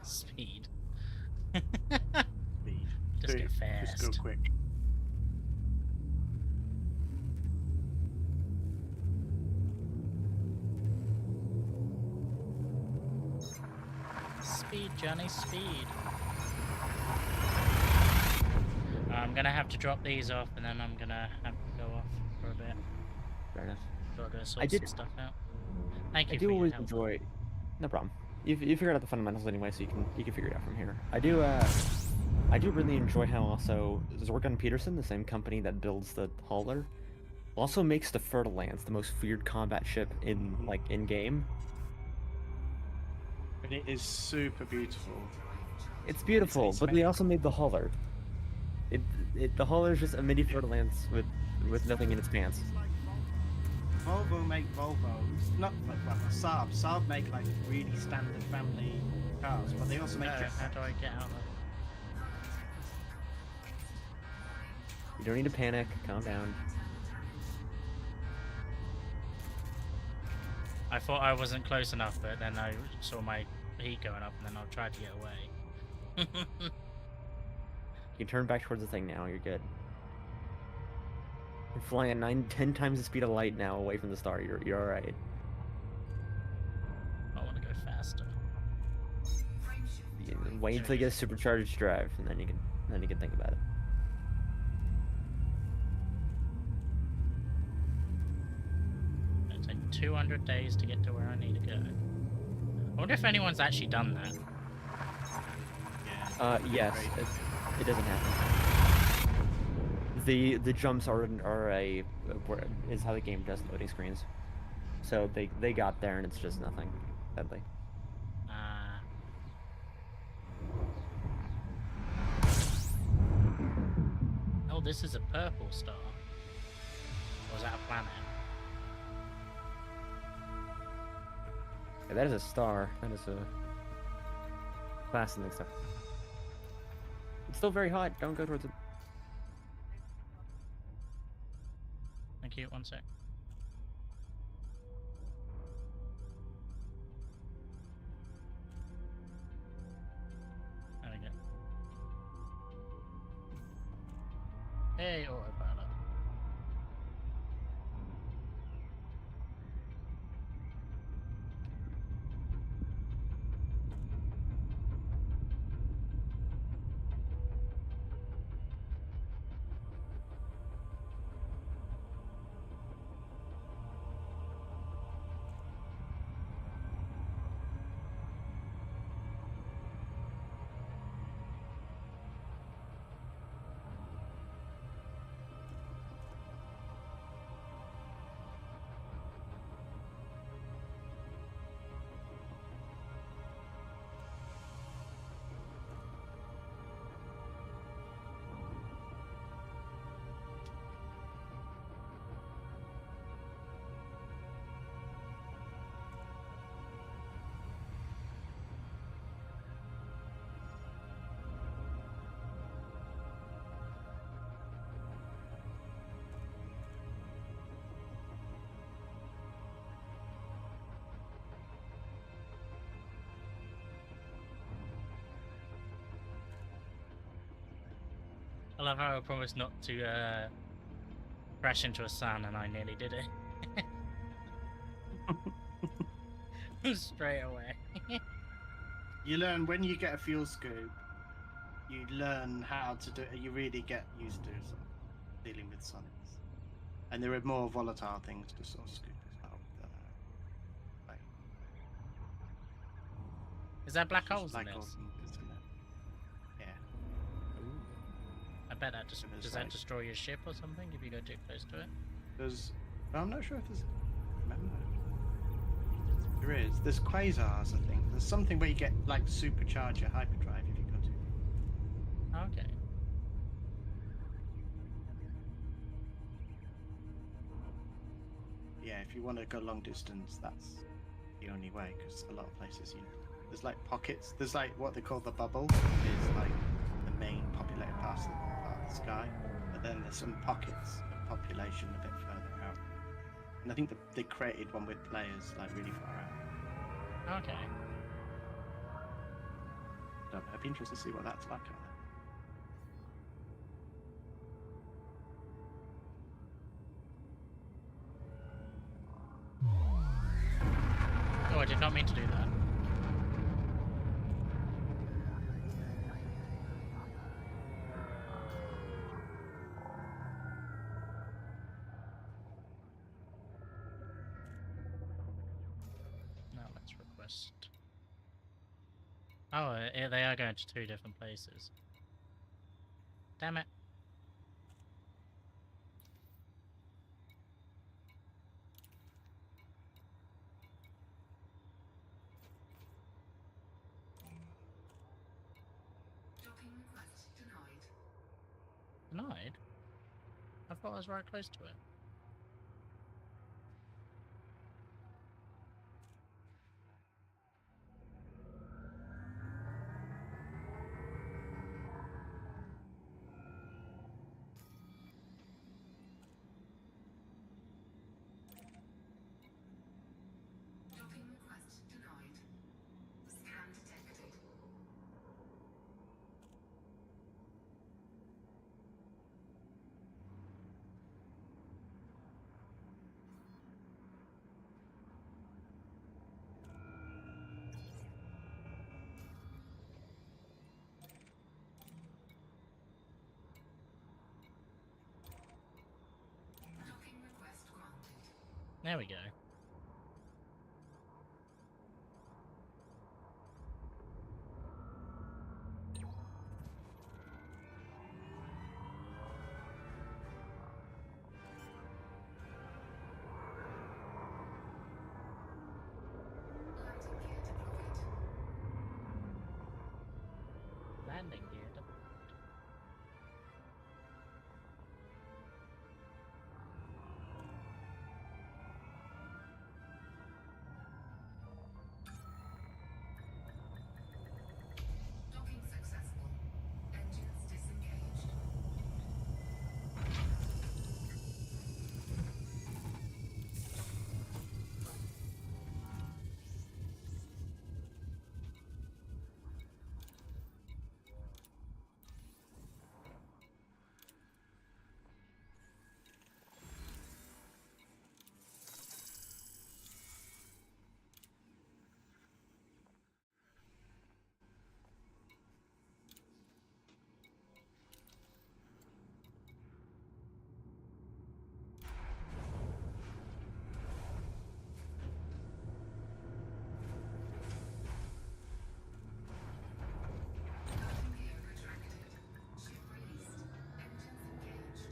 Speed. Speed. Just get Just go fast. quick. Speed, Johnny, speed. I'm gonna have to drop these off, and then I'm gonna have to go off for a bit. Fair enough. Gotta go I sort did- some stuff out. Thank you I for do your always help. enjoy. No problem. You figured out the fundamentals anyway, so you can figure it out from here. I do really enjoy how also Zorgon Peterson, the same company that builds the hauler, also makes the Fer-de-Lance, the most feared combat ship in in game. And it is super beautiful. It's beautiful, It's but they also made the hauler. The hauler is just a mini Fer-de-Lance with nothing in its pants. Volvo make Volvos, not like well, Saab. Saab make like really standard family cars, but they also make How jetpacks. do I get out of it? You don't need to panic. Calm down. I thought I wasn't close enough, but then I saw my heat going up, and then I tried to get away. You can turn back towards the thing now. You're good. You're flying at 9-10 times the speed of light now, away from the star. You're all right. I want to go faster. You can wait until you get a supercharged drive, and then you can think about it. It'll take 200 days to get to where I need to go. I wonder if anyone's actually done that. Yes, it doesn't happen. The jumps are is how the game does loading screens. So they got there and it's just nothing, sadly. Oh, this is a purple star. Or is that a planet? Yeah, that is a star. That is a class and stuff. It's still very hot. Don't go towards it. Thank you. One sec. There we go. Hey, autopilot. I love how I promised not to crash into a sun, and I nearly did it. Straight away. You learn when you get a fuel scoop, you learn how to do it. You really get used to sort of dealing with suns. And there are more volatile things to sort of scoop as well. Is there black holes in Black this? holes in there. Yeah. I bet that just There's does that like- destroy your ship or something if you go too close to it? There's. I'm not sure if there's. Remember. There is. There's quasars, I think. There's something where you get like supercharge your hyperdrive if you go to. Okay. Yeah, if you want to go long distance, that's the only way. Because a lot of places, there's like pockets. There's like what they call the bubble is like the main populated part of the sky, but then there's some pockets of population a bit further out. And I think they created one with players like really far out. Okay. Don't know, I'd be interested to see what that's like. Oh, I did not mean to do that. Now let's request. Oh, they are going to 2 different places. Damn it. Docking request denied. Denied? I thought I was right close to it. Docking request denied. Scan detected. Docking request granted. There we go. Landing Landing gear deployed. gear. Docking successful. Engines disengaged. Landing gear retracted. Ship released. Engines engaged.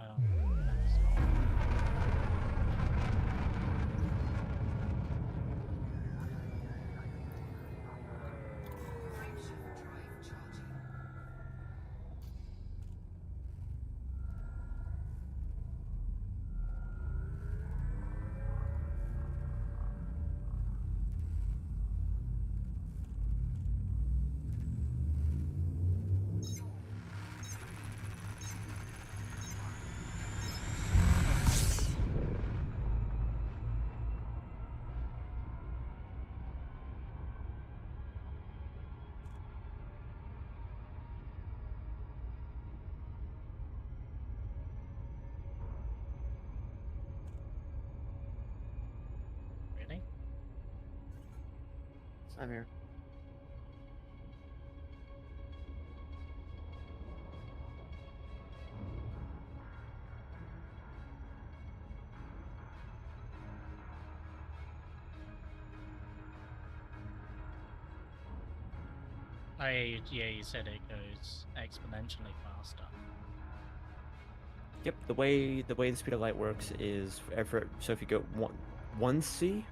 Oh, that's Frameshift drive charging. really? I'm here. Yeah, you said it goes exponentially faster. Yep, the way the speed of light works is so if you go 1c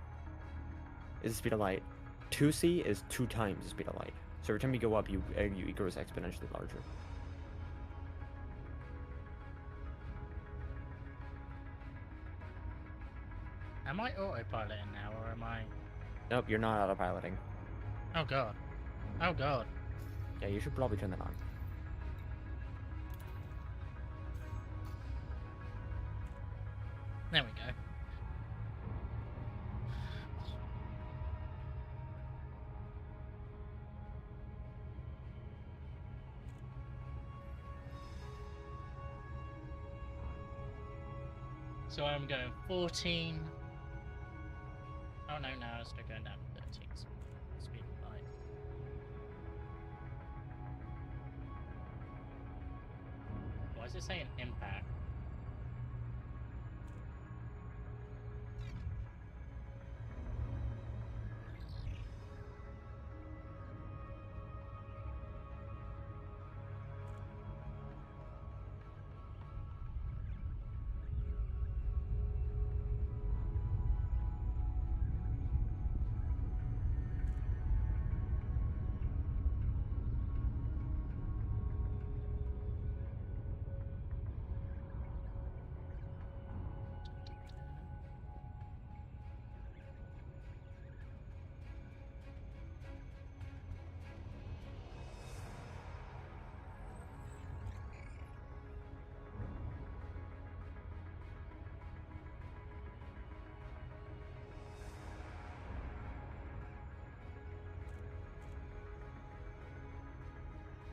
is the speed of light, 2c is 2 times the speed of light. So every time you go up, it grows exponentially larger. Am I autopiloting now, or am I? Nope, you're not autopiloting. Oh god. Oh god. Yeah, you should probably turn that on. There we go. So I'm going 14. Oh no, no, it's still going down to 13. So speed of light. Why is it saying impact?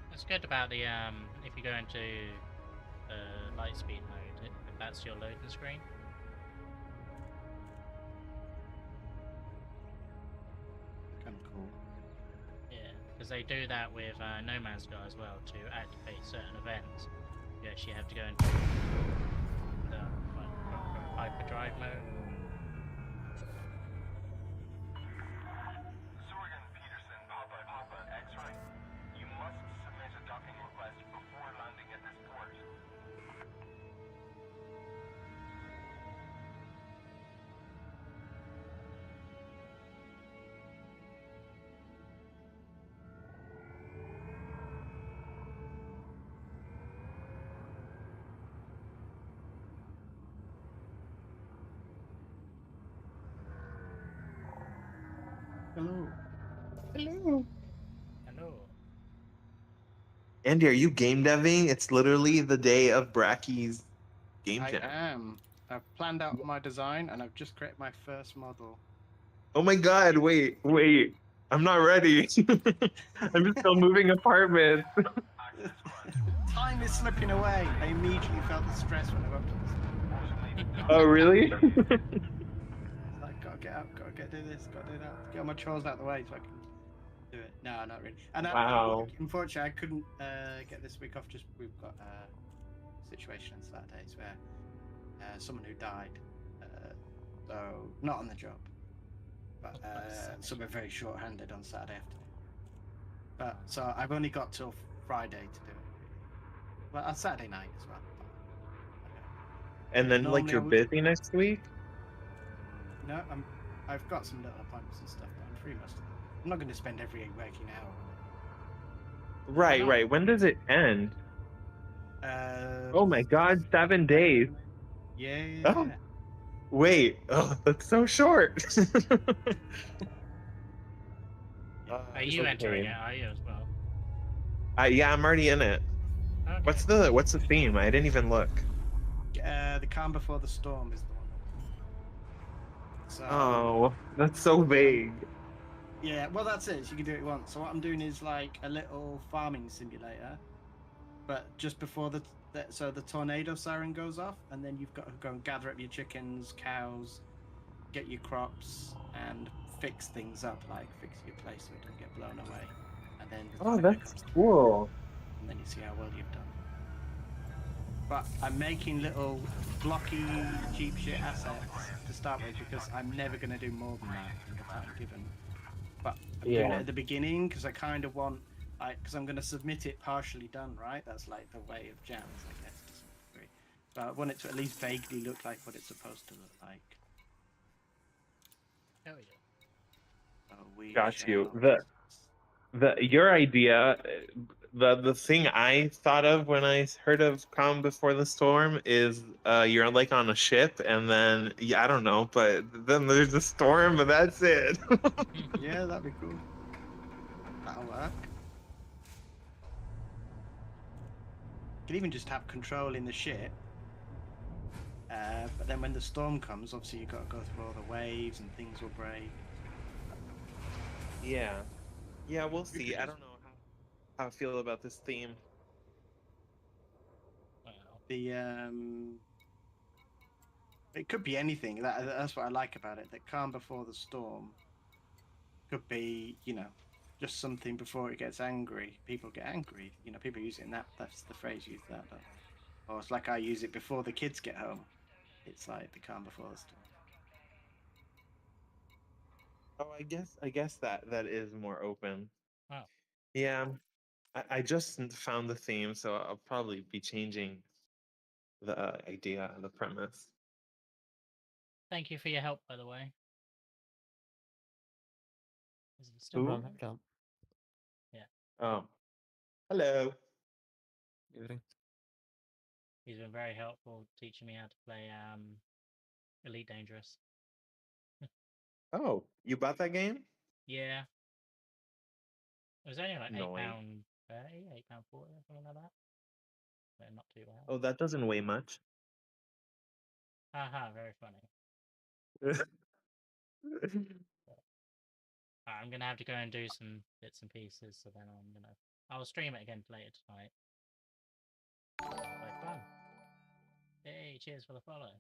What's good about the if you go into light speed mode, if that's your loading screen. Kind of cool. Yeah, because they do that with No Man's Sky as well. To activate certain events, you actually have to go into the hyperdrive mode. Sorgan Peterson, Papa Papa X-Ray. You must submit a docking request before landing at this port. Hello. Hello. Hello. Andy, are you game deving? It's literally the day of Bracky's game I jam. am. I've planned out my design and I've just created my first model. Oh my god, wait. I'm not ready. I'm just still moving apartments. Time is slipping away. I immediately felt the stress when I got to this. Oh, really? Like, gotta get up, gotta do this, gotta do that. Get all my chores out of the way so I can do it. No, not really. And Wow. Unfortunately, I couldn't get this week off. Just we've got a situation on Saturdays where someone who died, so not on the job, but so we're very short-handed on Saturday afternoon. But so I've only got till Friday to do it. Well, on Saturday night as well. And then, like, Normally you're I would- busy next week? No, I've got some little appointments and stuff, but I'm free most of them. I'm not going to spend every waking hour. Right. When does it end? Oh my god, 7 days. Yeah. Oh. Wait. Oh, that's so short. Are you entering it? Are you as well? Yeah, I'm already in it. Okay. What's the theme? I didn't even look. The calm before the storm is the one. So, Oh, that's so vague. yeah, well that's it. So you can do it once. So what I'm doing is like a little farming simulator, but just before the tornado siren goes off, and then you've got to go and gather up your chickens, cows, get your crops, and fix things up, like fix your place so it doesn't get blown away. And then the Oh, tornado that's comes, cool. and then you see how well you've done. But I'm making little blocky cheap shit assets to start with because I'm never going to do more than that in the time given. But I'm doing it Yeah. at the beginning because I kind of want because I'm going to submit it partially done, right? That's like the way of jams, I guess, to some degree. But I want it to at least vaguely look like what it's supposed to look like. Hell yeah. So we Got you. shall- Your idea, the thing I thought of when I heard of Calm Before the Storm is you're like on a ship and then yeah, I don't know, but then there's a storm and that's it. Yeah, that'd be cool. That'll work. You could even just have control in the ship. But then when the storm comes, obviously you've got to go through all the waves and things will break. Yeah. Yeah, we'll see. I don't know how I feel about this theme. The it could be anything. That's what I like about it. That calm before the storm could be, you know, just something before it gets angry. People get angry. You know, people use it in that's the phrase used that. Or it's like I use it before the kids get home. It's like the calm before the storm. Oh, I guess that is more open. Wow. Yeah. I just found the theme, so I'll probably be changing the idea, the premise. Thank you for your help, by the way. Is it still Who? No problem, Tom. Yeah. Oh. Hello. Evening. He's been very helpful teaching me how to play Elite Dangerous. Oh, you bought that game? Yeah. It was only like No way. £8.30, £8.40, something like that. But not too bad. Oh, that doesn't weigh much. Haha, very funny. I'm gonna have to go and do some bits and pieces, so then I'll stream it again later tonight. Quite fun. Hey, cheers for the follow.